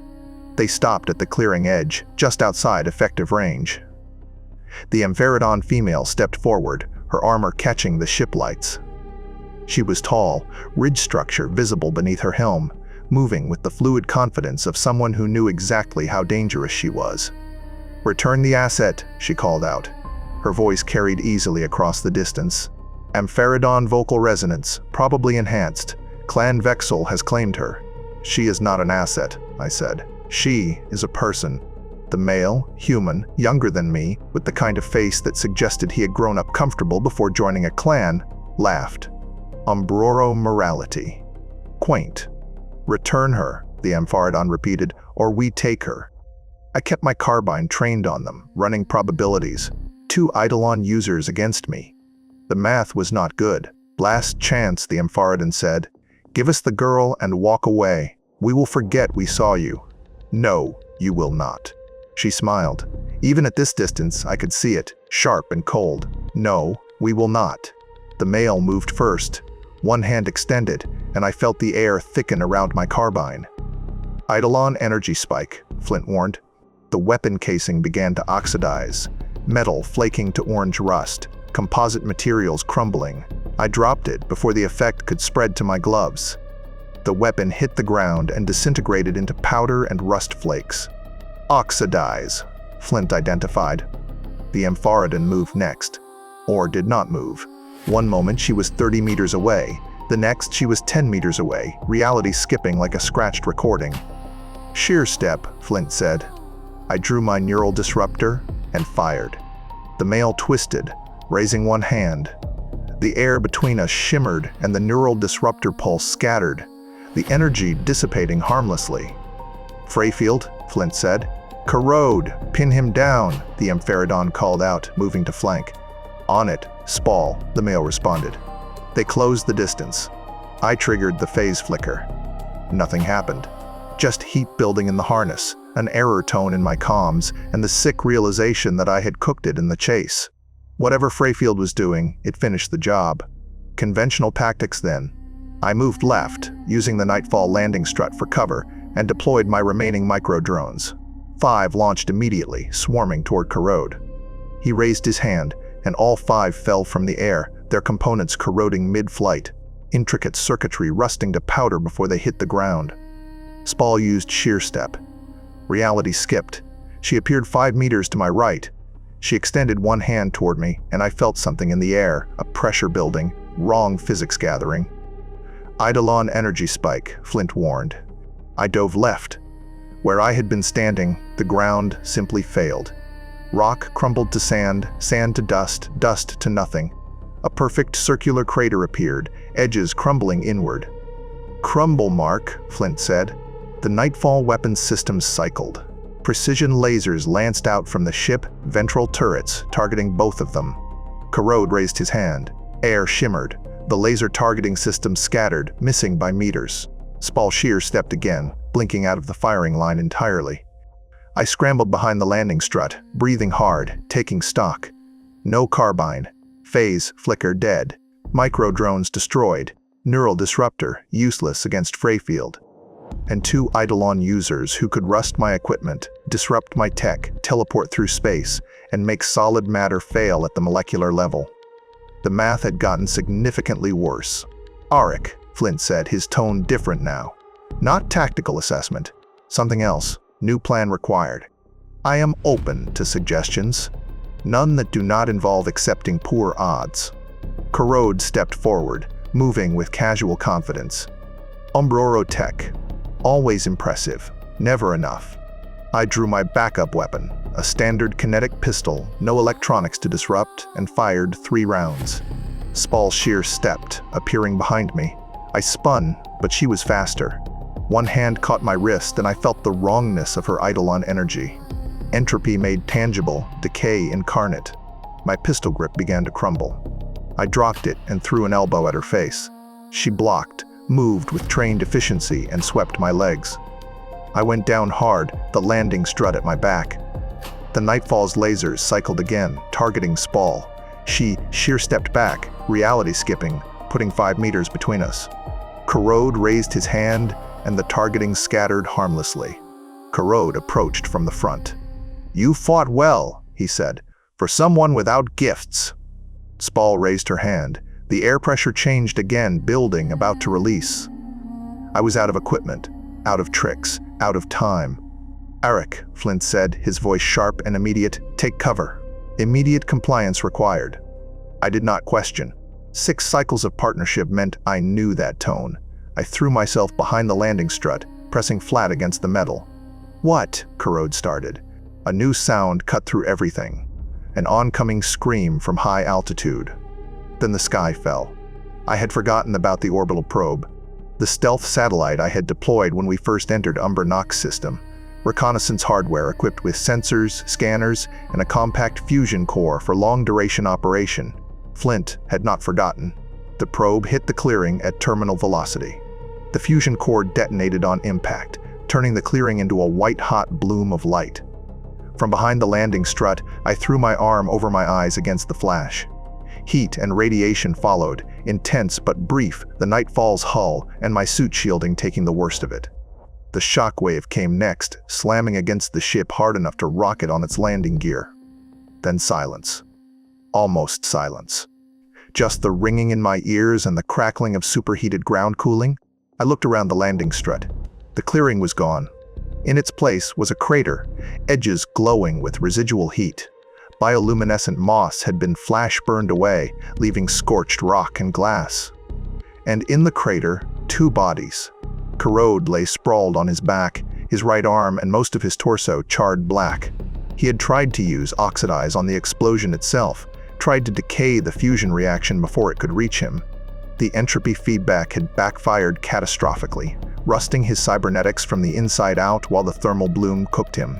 They stopped at the clearing edge, just outside effective range. The Ampharodon female stepped forward, her armor catching the ship lights. She was tall, ridge structure visible beneath her helm, moving with the fluid confidence of someone who knew exactly how dangerous she was. "Return the asset," she called out. Her voice carried easily across the distance. "Ampharodon vocal resonance, probably enhanced. Clan Vexul has claimed her." "She is not an asset," I said. "She is a person." The male, human, younger than me, with the kind of face that suggested he had grown up comfortable before joining a clan, laughed. Umbroro morality. Quaint. "Return her," the Ampharodon repeated, "or we take her." I kept my carbine trained on them, running probabilities. 2 Eidolon users against me. The math was not good. "Last chance," the Ampharodon said. "Give us the girl and walk away. We will forget we saw you." "No, you will not." She smiled. Even at this distance, I could see it, sharp and cold. "No, we will not." The male moved first. One hand extended, and I felt the air thicken around my carbine. "Eidolon energy spike," Flint warned. The weapon casing began to oxidize, metal flaking to orange rust, composite materials crumbling. I dropped it before the effect could spread to my gloves. The weapon hit the ground and disintegrated into powder and rust flakes. Oxidize, Flint identified. The Ampharodon moved next, or did not move. One moment she was 30 meters away, the next she was 10 meters away, reality skipping like a scratched recording. Sheer step, Flint said. I drew my neural disruptor and fired. The male twisted, raising one hand. The air between us shimmered and the neural disruptor pulse scattered, the energy dissipating harmlessly. Freyfield, Flint said. Corrode, pin him down, the Ampharodon called out, moving to flank. On it, Spall, the male responded. They closed the distance. I triggered the phase flicker. Nothing happened. Just heat building in the harness, an error tone in my comms, and the sick realization that I had cooked it in the chase. Whatever Freyfield was doing, it finished the job. Conventional tactics then. I moved left, using the Nightfall landing strut for cover, and deployed my remaining micro-drones. 5 launched immediately, swarming toward Corrode. He raised his hand, and all 5 fell from the air, their components corroding mid-flight, intricate circuitry rusting to powder before they hit the ground. Spall used sheer step. Reality skipped. She appeared 5 meters to my right. She extended one hand toward me, and I felt something in the air, a pressure building, wrong physics gathering. Eidolon energy spike, Flint warned. I dove left. Where I had been standing, the ground simply failed. Rock crumbled to sand, sand to dust, dust to nothing. A perfect circular crater appeared, edges crumbling inward. Crumble mark, Flint said. The Nightfall weapons systems cycled. Precision lasers lanced out from the ship, ventral turrets, targeting both of them. Corrode raised his hand. Air shimmered. The laser targeting system scattered, missing by meters. Spall sheer stepped again, blinking out of the firing line entirely. I scrambled behind the landing strut, breathing hard, taking stock. No carbine. Phase flicker dead. Micro-drones destroyed. Neural disruptor useless against Freyfield. And 2 Eidolon users who could rust my equipment, disrupt my tech, teleport through space, and make solid matter fail at the molecular level. The math had gotten significantly worse. Arik, Flint said, his tone different now. Not tactical assessment. Something else. New plan required. I am open to suggestions. None that do not involve accepting poor odds. Corrode stepped forward, moving with casual confidence. Umbroro tech. Always impressive. Never enough. I drew my backup weapon, a standard kinetic pistol, no electronics to disrupt, and fired 3 rounds. Spall sheer stepped, appearing behind me. I spun, but she was faster. One hand caught my wrist, and I felt the wrongness of her Eidolon energy. Entropy made tangible, decay incarnate. My pistol grip began to crumble. I dropped it and threw an elbow at her face. She blocked, moved with trained efficiency, and swept my legs. I went down hard, the landing strut at my back. The Nightfall's lasers cycled again, targeting Spall. She sheer stepped back, reality skipping, putting 5 meters between us. Corrode raised his hand, and the targeting scattered harmlessly. Corrode approached from the front. "You fought well," he said, "for someone without gifts." Spall raised her hand. The air pressure changed again, building, about to release. I was out of equipment, out of tricks, out of time. "Arik," Flint said, his voice sharp and immediate, "take cover." Immediate compliance required. I did not question. 6 cycles of partnership meant I knew that tone. I threw myself behind the landing strut, pressing flat against the metal. "What?" Corrode started. A new sound cut through everything. An oncoming scream from high altitude. Then the sky fell. I had forgotten about the orbital probe. The stealth satellite I had deployed when we first entered Umbra Nox system. Reconnaissance hardware equipped with sensors, scanners, and a compact fusion core for long-duration operation. Flint had not forgotten. The probe hit the clearing at terminal velocity. The fusion core detonated on impact, turning the clearing into a white-hot bloom of light. From behind the landing strut, I threw my arm over my eyes against the flash. Heat and radiation followed, intense but brief, the Nightfall's hull and my suit shielding taking the worst of it. The shockwave came next, slamming against the ship hard enough to rock it on its landing gear. Then silence. Almost silence. Just the ringing in my ears and the crackling of superheated ground cooling. I looked around the landing strut. The clearing was gone. In its place was a crater, edges glowing with residual heat. Bioluminescent moss had been flash-burned away, leaving scorched rock and glass. And in the crater, two bodies. Corrode lay sprawled on his back, his right arm and most of his torso charred black. He had tried to use oxidize on the explosion itself, tried to decay the fusion reaction before it could reach him. The entropy feedback had backfired catastrophically, rusting his cybernetics from the inside out while the thermal bloom cooked him.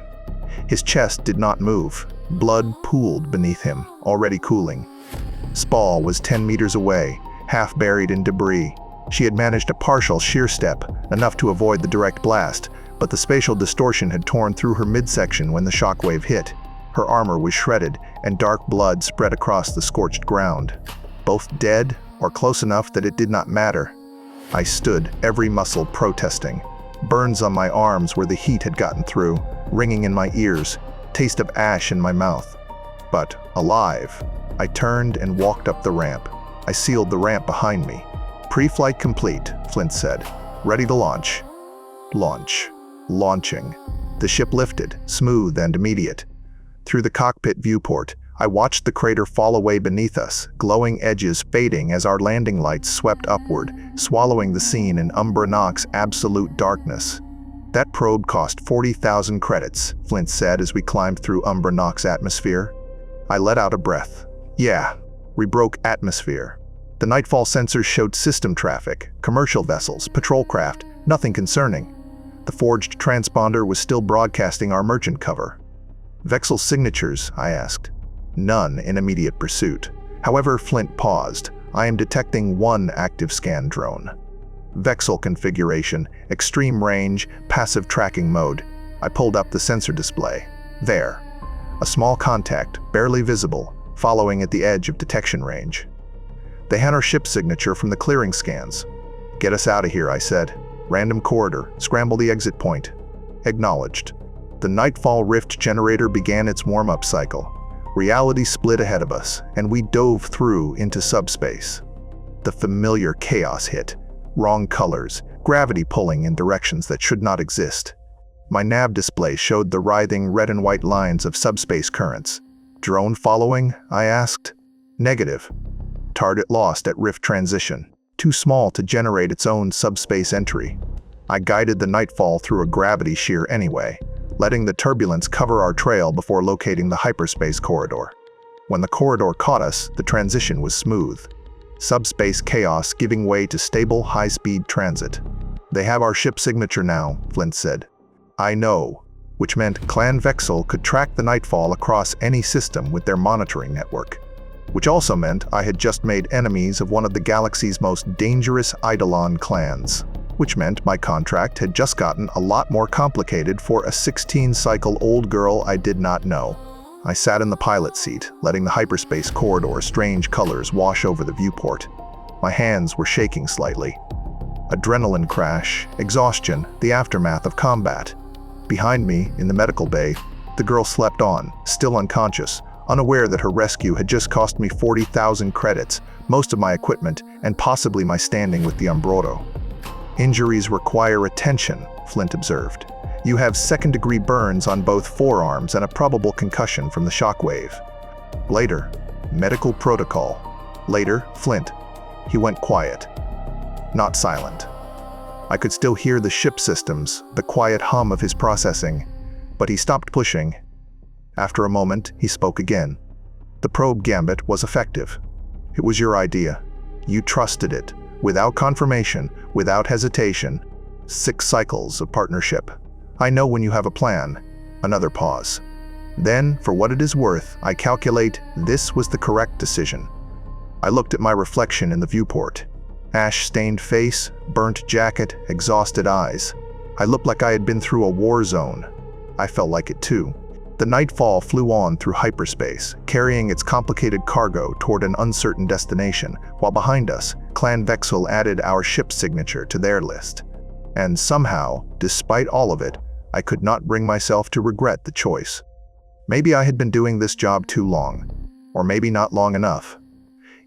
His chest did not move. Blood pooled beneath him, already cooling. Spall was 10 meters away, half buried in debris. She had managed a partial sheer step, enough to avoid the direct blast, but the spatial distortion had torn through her midsection when the shockwave hit. Her armor was shredded, and dark blood spread across the scorched ground. Both dead, or close enough that it did not matter. I stood, every muscle protesting. Burns on my arms where the heat had gotten through, ringing in my ears, taste of ash in my mouth. But alive. I turned and walked up the ramp. I sealed the ramp behind me. Pre-flight complete, Flint said. Ready to launch. Launch. Launching. The ship lifted, smooth and immediate. Through the cockpit viewport, I watched the crater fall away beneath us, glowing edges fading as our landing lights swept upward, swallowing the scene in Umbra Nox absolute darkness. That probe cost 40,000 credits, Flint said as we climbed through Umbra Nox atmosphere. I let out a breath. Yeah, we broke atmosphere. The nightfall sensors showed system traffic, commercial vessels, patrol craft, nothing concerning. The forged transponder was still broadcasting our merchant cover. Vexul signatures, I asked. None in immediate pursuit. However, Flint paused. I am detecting one active scan drone. Vexul configuration, extreme range, passive tracking mode. I pulled up the sensor display. There. A small contact, barely visible, following at the edge of detection range. They had our ship signature from the clearing scans. Get us out of here, I said. Random corridor, scramble the exit point. Acknowledged. The Nightfall Rift generator began its warm-up cycle. Reality split ahead of us, and we dove through into subspace. The familiar chaos hit. Wrong colors, gravity pulling in directions that should not exist. My nav display showed the writhing red and white lines of subspace currents. Drone following? I asked. Negative. Target lost at rift transition. Too small to generate its own subspace entry. I guided the Nightfall through a gravity shear anyway, letting the turbulence cover our trail before locating the hyperspace corridor. When the corridor caught us, the transition was smooth. Subspace chaos giving way to stable, high-speed transit. They have our ship signature now, Flint said. I know, which meant Clan Vexul could track the Nightfall across any system with their monitoring network. Which also meant I had just made enemies of one of the galaxy's most dangerous Eidolon clans. Which meant my contract had just gotten a lot more complicated for a 16-cycle-old girl I did not know. I sat in the pilot seat, letting the hyperspace corridor's strange colors wash over the viewport. My hands were shaking slightly. Adrenaline crash, exhaustion, the aftermath of combat. Behind me, in the medical bay, the girl slept on, still unconscious, unaware that her rescue had just cost me 40,000 credits, most of my equipment, and possibly my standing with the Umbrodo. Injuries require attention, Flint observed. You have second-degree burns on both forearms and a probable concussion from the shockwave. Later, medical protocol. Later, Flint. He went quiet. Not silent. I could still hear the ship systems, the quiet hum of his processing, but he stopped pushing. After a moment, he spoke again. The probe gambit was effective. It was your idea. You trusted it, without confirmation, without hesitation. 6 cycles of partnership. I know when you have a plan. Another pause. Then, for what it is worth, I calculate this was the correct decision. I looked at my reflection in the viewport. Ash-stained face, burnt jacket, exhausted eyes. I looked like I had been through a war zone. I felt like it too. The Nightfall flew on through hyperspace, carrying its complicated cargo toward an uncertain destination, while behind us, Clan Vexul added our ship signature to their list. And somehow, despite all of it, I could not bring myself to regret the choice. Maybe I had been doing this job too long, or maybe not long enough.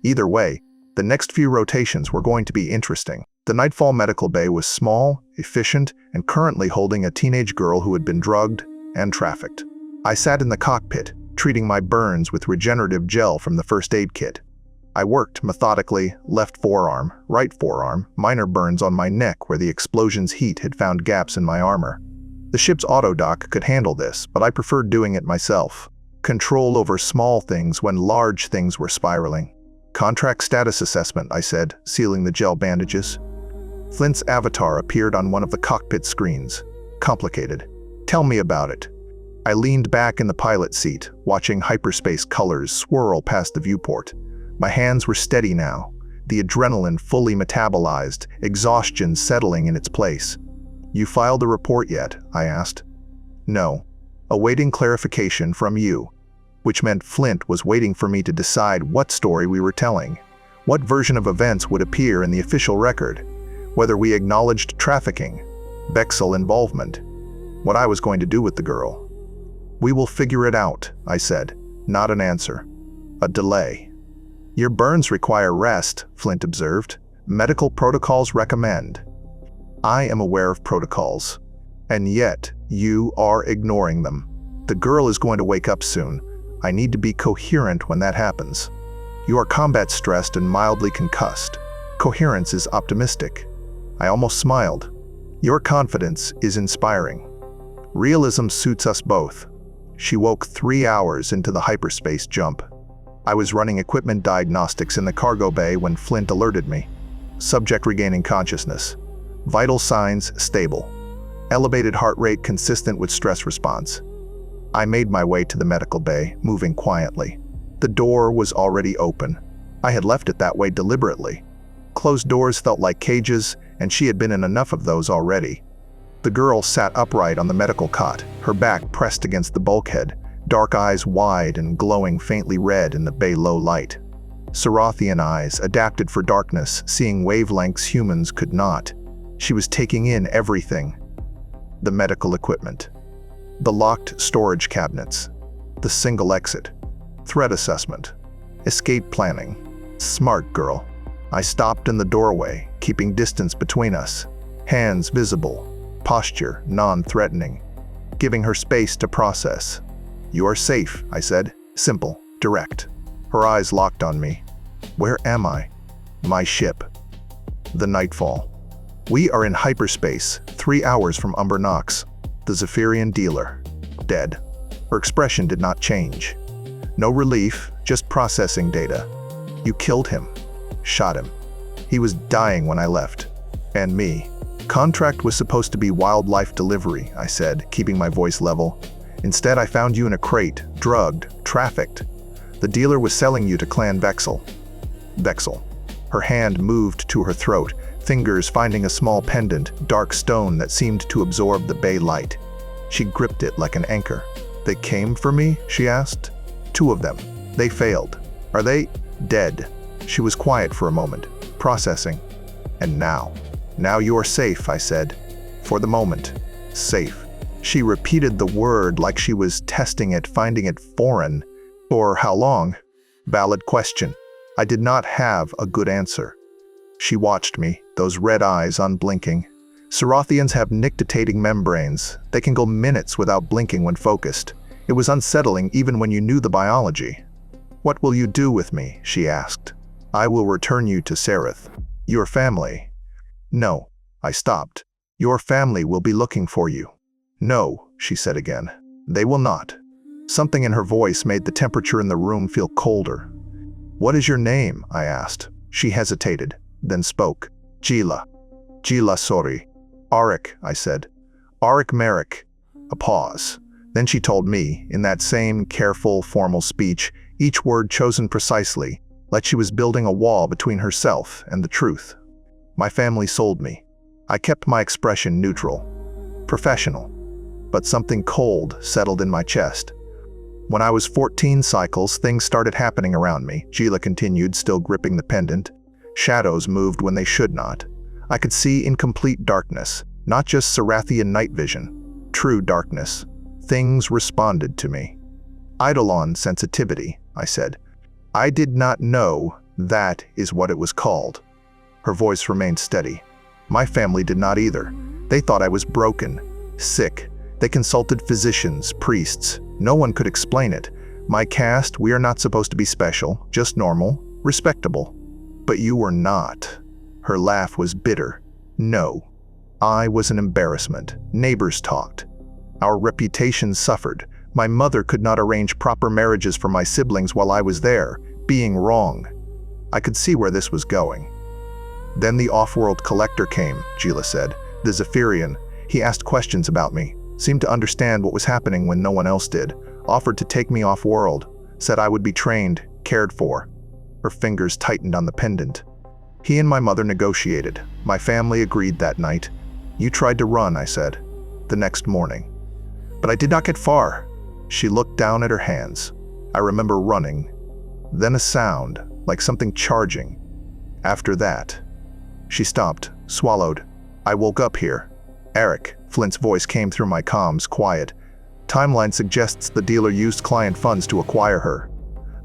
Either way, the next few rotations were going to be interesting. The Nightfall Medical Bay was small, efficient, and currently holding a teenage girl who had been drugged and trafficked. I sat in the cockpit, treating my burns with regenerative gel from the first aid kit. I worked methodically, left forearm, right forearm, minor burns on my neck where the explosion's heat had found gaps in my armor. The ship's autodoc could handle this, but I preferred doing it myself. Control over small things when large things were spiraling. Contract status assessment, I said, sealing the gel bandages. Flint's avatar appeared on one of the cockpit screens. Complicated. Tell me about it. I leaned back in the pilot seat, watching hyperspace colors swirl past the viewport. My hands were steady now, the adrenaline fully metabolized, exhaustion settling in its place. You filed a report yet? I asked. No. Awaiting clarification from you, which meant Flint was waiting for me to decide what story we were telling, what version of events would appear in the official record, whether we acknowledged trafficking, Vexul involvement, what I was going to do with the girl. We will figure it out, I said, not an answer. A delay. Your burns require rest, Flint observed. Medical protocols recommend. I am aware of protocols, and yet you are ignoring them. The girl is going to wake up soon. I need to be coherent when that happens. You are combat stressed and mildly concussed. Coherence is optimistic. I almost smiled. Your confidence is inspiring. Realism suits us both. She woke 3 hours into the hyperspace jump. I was running equipment diagnostics in the cargo bay when Flint alerted me. Subject regaining consciousness. Vital signs stable. Elevated heart rate consistent with stress response. I made my way to the medical bay, moving quietly. The door was already open. I had left it that way deliberately. Closed doors felt like cages, and she had been in enough of those already. The girl sat upright on the medical cot, her back pressed against the bulkhead, dark eyes wide and glowing faintly red in the bay low light. Serothian eyes, adapted for darkness, seeing wavelengths humans could not. She was taking in everything. The medical equipment. The locked storage cabinets. The single exit. Threat assessment. Escape planning. Smart girl. I stopped in the doorway, keeping distance between us. Hands visible. Posture non-threatening. Giving her space to process. You are safe, I said. Simple, direct. Her eyes locked on me. Where am I? My ship. The Nightfall. We are in hyperspace, 3 hours from Umber Nox. The Zephyrian dealer. Dead. Her expression did not change. No relief, just processing data. You killed him. Shot him. He was dying when I left. And me. Contract was supposed to be wildlife delivery, I said, keeping my voice level. Instead, I found you in a crate, drugged, trafficked. The dealer was selling you to Clan Vexul. Vexul. Her hand moved to her throat, fingers finding a small pendant, dark stone that seemed to absorb the bay light. She gripped it like an anchor. They came for me? She asked. 2 of them. They failed. Are they dead? She was quiet for a moment, processing. And now? Now you are safe, I said. For the moment. Safe. She repeated the word like she was testing it, finding it foreign. For how long? Valid question. I did not have a good answer. She watched me, those red eyes unblinking. Serothians have nictitating membranes. They can go minutes without blinking when focused. It was unsettling even when you knew the biology. What will you do with me? She asked. I will return you to Sereth. Your family. No. I stopped. Your family will be looking for you. No, she said again. They will not. Something in her voice made the temperature in the room feel colder. What is your name? I asked. She hesitated, then spoke. Gila. Gila Sori. Arik, I said. Arik Merrick. A pause. Then she told me, in that same careful, formal speech, each word chosen precisely, like she was building a wall between herself and the truth. My family sold me. I kept my expression neutral. Professional. But something cold settled in my chest. When I was 14 cycles, things started happening around me, Gila continued, still gripping the pendant. Shadows moved when they should not. I could see in complete darkness. Not just Sarathian night vision, true darkness. Things responded to me. Eidolon sensitivity, I said. I did not know that is what it was called. Her voice remained steady. My family did not either. They thought I was broken, sick. They consulted physicians, priests. No one could explain it. My caste, we are not supposed to be special, just normal, respectable. But you were not. Her laugh was bitter. No. I was an embarrassment. Neighbors talked. Our reputation suffered. My mother could not arrange proper marriages for my siblings while I was there, being wrong. I could see where this was going. Then the off-world collector came, Gila said. The Zephyrian. He asked questions about me, seemed to understand what was happening when no one else did, offered to take me off-world, said I would be trained, cared for. Her fingers tightened on the pendant. He and my mother negotiated. My family agreed that night. You tried to run, I said, the next morning. But I did not get far. She looked down at her hands. I remember running. Then a sound, like something charging. After that, she stopped, swallowed. I woke up here. Arik, Flint's voice came through my comms, quiet. Timeline suggests the dealer used client funds to acquire her.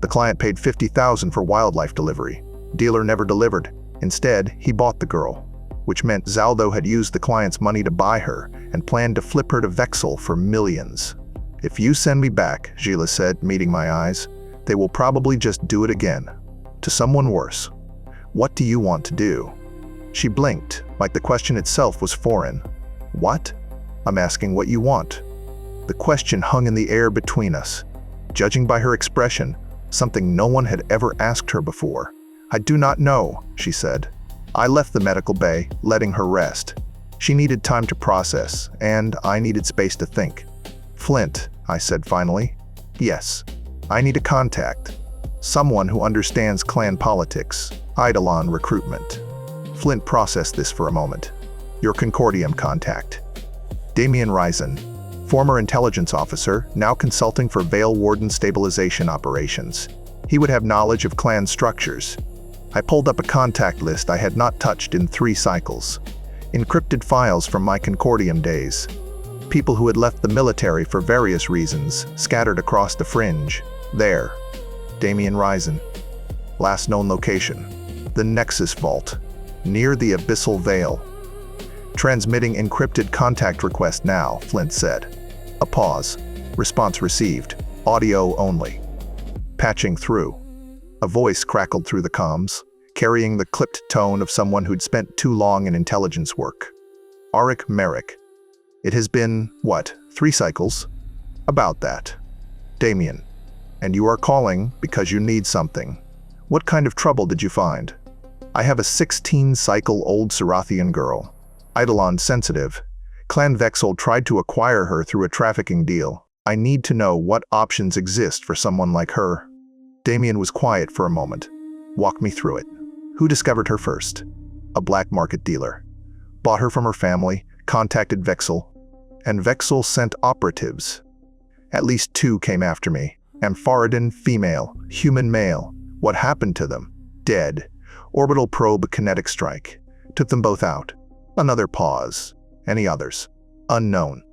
The client paid $50,000 for wildlife delivery. Dealer never delivered. Instead, he bought the girl, which meant Zaldo had used the client's money to buy her and planned to flip her to Vexul for millions. If you send me back, Gila said, meeting my eyes, they will probably just do it again. To someone worse. What do you want to do? She blinked, like the question itself was foreign. What? I'm asking what you want. The question hung in the air between us. Judging by her expression, something no one had ever asked her before. I do not know, she said. I left the medical bay, letting her rest. She needed time to process, and I needed space to think. Flint, I said finally. Yes. I need a contact. Someone who understands clan politics, Eidolon recruitment. Flint processed this for a moment. Your Concordium contact. Damian Risen, former intelligence officer, now consulting for Vale Warden stabilization operations. He would have knowledge of clan structures. I pulled up a contact list I had not touched in 3 cycles. Encrypted files from my Concordium days. People who had left the military for various reasons, scattered across the fringe. There. Damian Risen. Last known location. The Nexus Vault. Near the Abyssal Veil. Transmitting encrypted contact request now, Flint said. A pause. Response received. Audio only. Patching through. A voice crackled through the comms, carrying the clipped tone of someone who'd spent too long in intelligence work. Arik Merrick. It has been, 3 cycles? About that. Damian. And you are calling because you need something. What kind of trouble did you find? I have a 16-cycle-old Sarathian girl. Eidolon sensitive. Clan Vexul tried to acquire her through a trafficking deal. I need to know what options exist for someone like her. Damian was quiet for a moment. Walk me through it. Who discovered her first? A black market dealer. Bought her from her family, contacted Vexul, and Vexul sent operatives. At least 2 came after me. Ampharodon, female, human male. What happened to them? Dead. Orbital probe kinetic strike. Took them both out. Another pause. Any others? Unknown.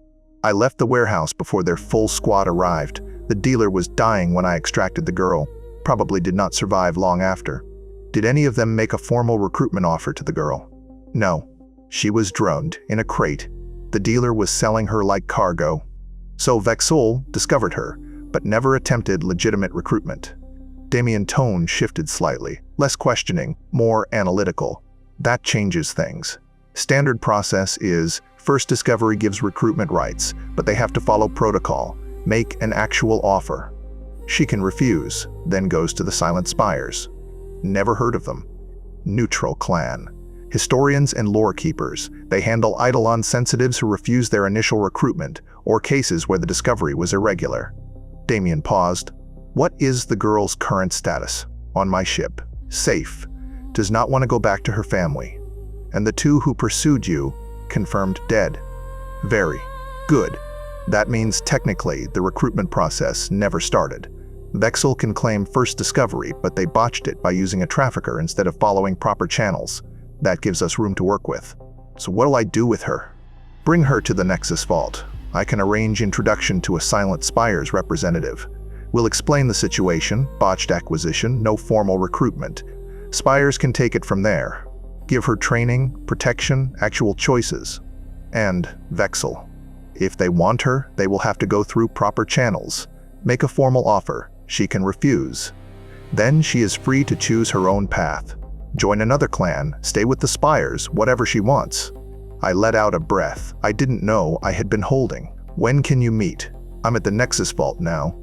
I left the warehouse before their full squad arrived. The dealer was dying when I extracted the girl. Probably did not survive long after. Did any of them make a formal recruitment offer to the girl? No. She was droned in a crate. The dealer was selling her like cargo. So Vexul discovered her, but never attempted legitimate recruitment. Damian's tone shifted slightly, less questioning, more analytical. That changes things. Standard process is, first discovery gives recruitment rights, but they have to follow protocol, make an actual offer. She can refuse, then goes to the Silent Spires. Never heard of them. Neutral clan. Historians and lore keepers, they handle Eidolon sensitives who refuse their initial recruitment, or cases where the discovery was irregular. Damian paused. What is the girl's current status? On my ship. Safe. Does not want to go back to her family. And the 2 who pursued you, confirmed dead. Very good. That means technically the recruitment process never started. Vexul can claim first discovery, but they botched it by using a trafficker instead of following proper channels. That gives us room to work with. So what'll I do with her? Bring her to the Nexus Vault. I can arrange introduction to a Silent Spires representative. We'll explain the situation, botched acquisition, no formal recruitment. Spires can take it from there. Give her training, protection, actual choices. And Vexul. If they want her, they will have to go through proper channels. Make a formal offer. She can refuse. Then she is free to choose her own path. Join another clan, stay with the Spires, whatever she wants. I let out a breath I didn't know I had been holding. When can you meet? I'm at the Nexus Vault now.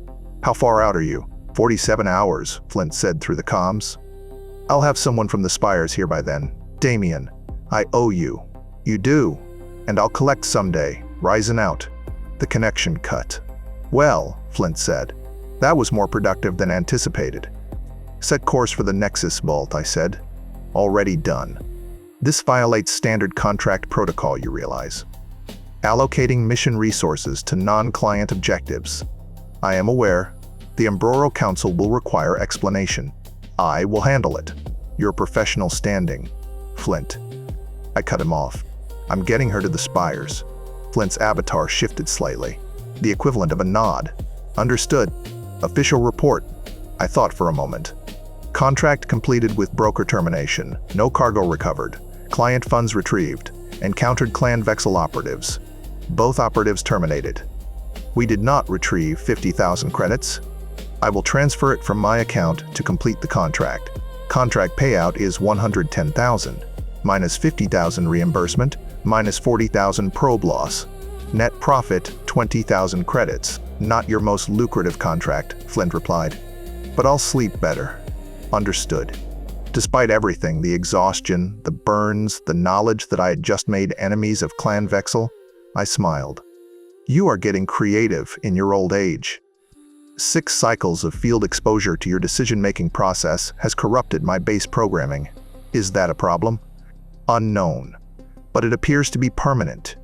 How far out are you? 47 hours, Flint said through the comms. I'll have someone from the Spires here by then. Damien, I owe you. You do. And I'll collect someday. Rising out. The connection cut. Well, Flint said. That was more productive than anticipated. Set course for the Nexus Vault, I said. Already done. This violates standard contract protocol, you realize. Allocating mission resources to non-client objectives. I am aware. The Umbral Council will require explanation. I will handle it. Your professional standing. Flint. I cut him off. I'm getting her to the Spires. Flint's avatar shifted slightly. The equivalent of a nod. Understood. Official report. I thought for a moment. Contract completed with broker termination. No cargo recovered. Client funds retrieved. Encountered Clan Vexul operatives. Both operatives terminated. We did not retrieve 50,000 credits. I will transfer it from my account to complete the contract. Contract payout is 110,000, minus 50,000 reimbursement, minus 40,000 probe loss. Net profit, 20,000 credits. Not your most lucrative contract, Flint replied. But I'll sleep better. Understood. Despite everything, the exhaustion, the burns, the knowledge that I had just made enemies of Clan Vexul, I smiled. You are getting creative in your old age. 6 cycles of field exposure to your decision-making process has corrupted my base programming. Is that a problem? Unknown. But it appears to be permanent.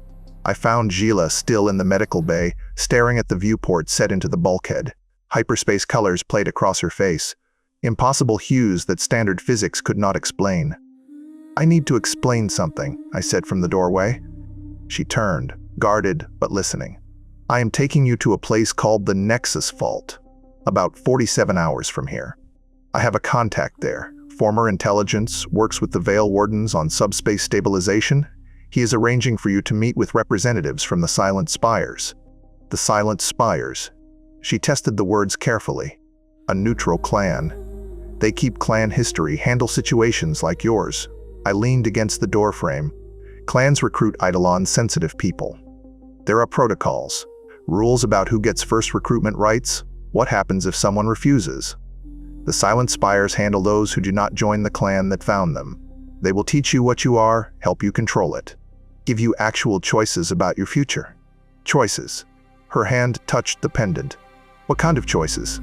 I found Gila still in the medical bay, staring at the viewport set into the bulkhead. Hyperspace colors played across her face. Impossible hues that standard physics could not explain. I need to explain something, I said from the doorway. She turned, guarded but listening. I am taking you to a place called the Nexus Vault, about 47 hours from here. I have a contact there. Former intelligence, works with the Veil Wardens on subspace stabilization. He is arranging for you to meet with representatives from the Silent Spires. The Silent Spires. She tested the words carefully. A neutral clan. They keep clan history, handle situations like yours. I leaned against the doorframe. Clans recruit Eidolon-sensitive people. There are protocols. Rules about who gets first recruitment rights. What happens if someone refuses. The Silent Spires handle those who do not join the clan that found them. They will teach you what you are, help you control it. Give you actual choices about your future. Choices. Her hand touched the pendant. What kind of choices?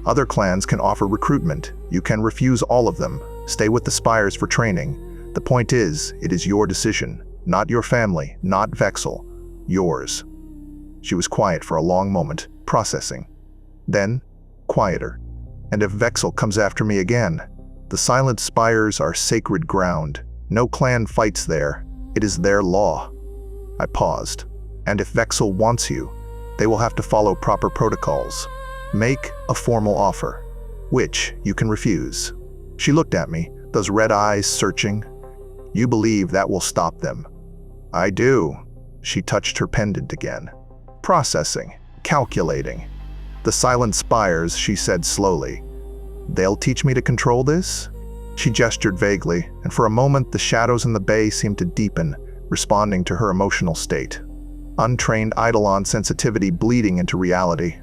Other clans can offer recruitment. You can refuse all of them. Stay with the Spires for training. The point is, it is your decision. Not your family, not Vexul. Yours. She was quiet for a long moment, processing. Then, quieter. And if Vexul comes after me again? The Silent Spires are sacred ground. No clan fights there. It is their law. I paused. And if Vexul wants you, they will have to follow proper protocols. Make a formal offer, which you can refuse. She looked at me, those red eyes searching. You believe that will stop them? I do. She touched her pendant again. Processing, calculating. The Silent Spires, she said slowly. They'll teach me to control this? She gestured vaguely, and for a moment the shadows in the bay seemed to deepen, responding to her emotional state. Untrained Eidolon sensitivity bleeding into reality.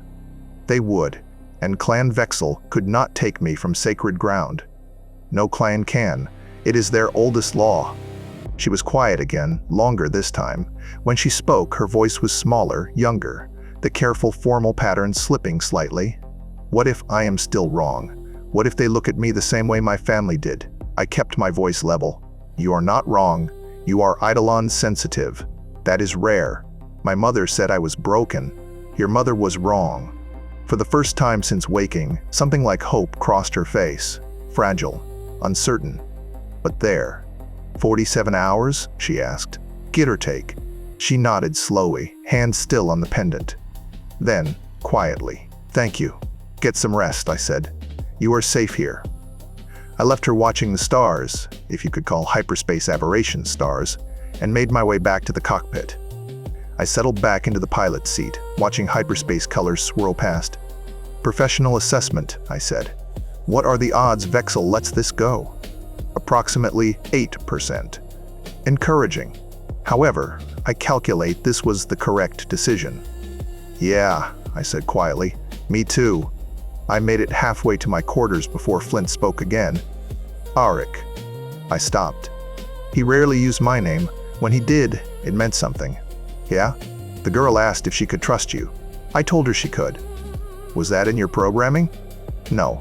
They would, and Clan Vexul could not take me from sacred ground. No clan can. It is their oldest law. She was quiet again, longer this time. When she spoke, her voice was smaller, younger, the careful formal pattern slipping slightly. What if I am still wrong? What if they look at me the same way my family did? I kept my voice level. You are not wrong. You are Eidolon sensitive. That is rare. My mother said I was broken. Your mother was wrong. For the first time since waking, something like hope crossed her face. Fragile, uncertain. But there. 47 hours? She asked. Give or take. She nodded slowly, hands still on the pendant. Then, quietly, "Thank you. Get some rest," I said. "You are safe here." I left her watching the stars, if you could call hyperspace aberration stars, and made my way back to the cockpit. I settled back into the pilot's seat, watching hyperspace colors swirl past. "Professional assessment," I said. "What are the odds Vexul lets this go?" "Approximately 8%. Encouraging. However, I calculate this was the correct decision." "Yeah," I said quietly. "Me too." I made it halfway to my quarters before Flint spoke again. "Arik." I stopped. He rarely used my name. When he did, it meant something. "Yeah?" The girl asked if she could trust you. I told her she could. "Was that in your programming?" "No.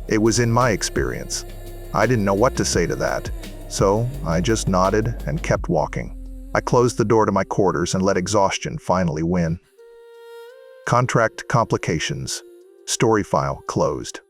It was in my experience." I didn't know what to say to that, so I just nodded and kept walking. I closed the door to my quarters and let exhaustion finally win. Contract complications. Story file closed.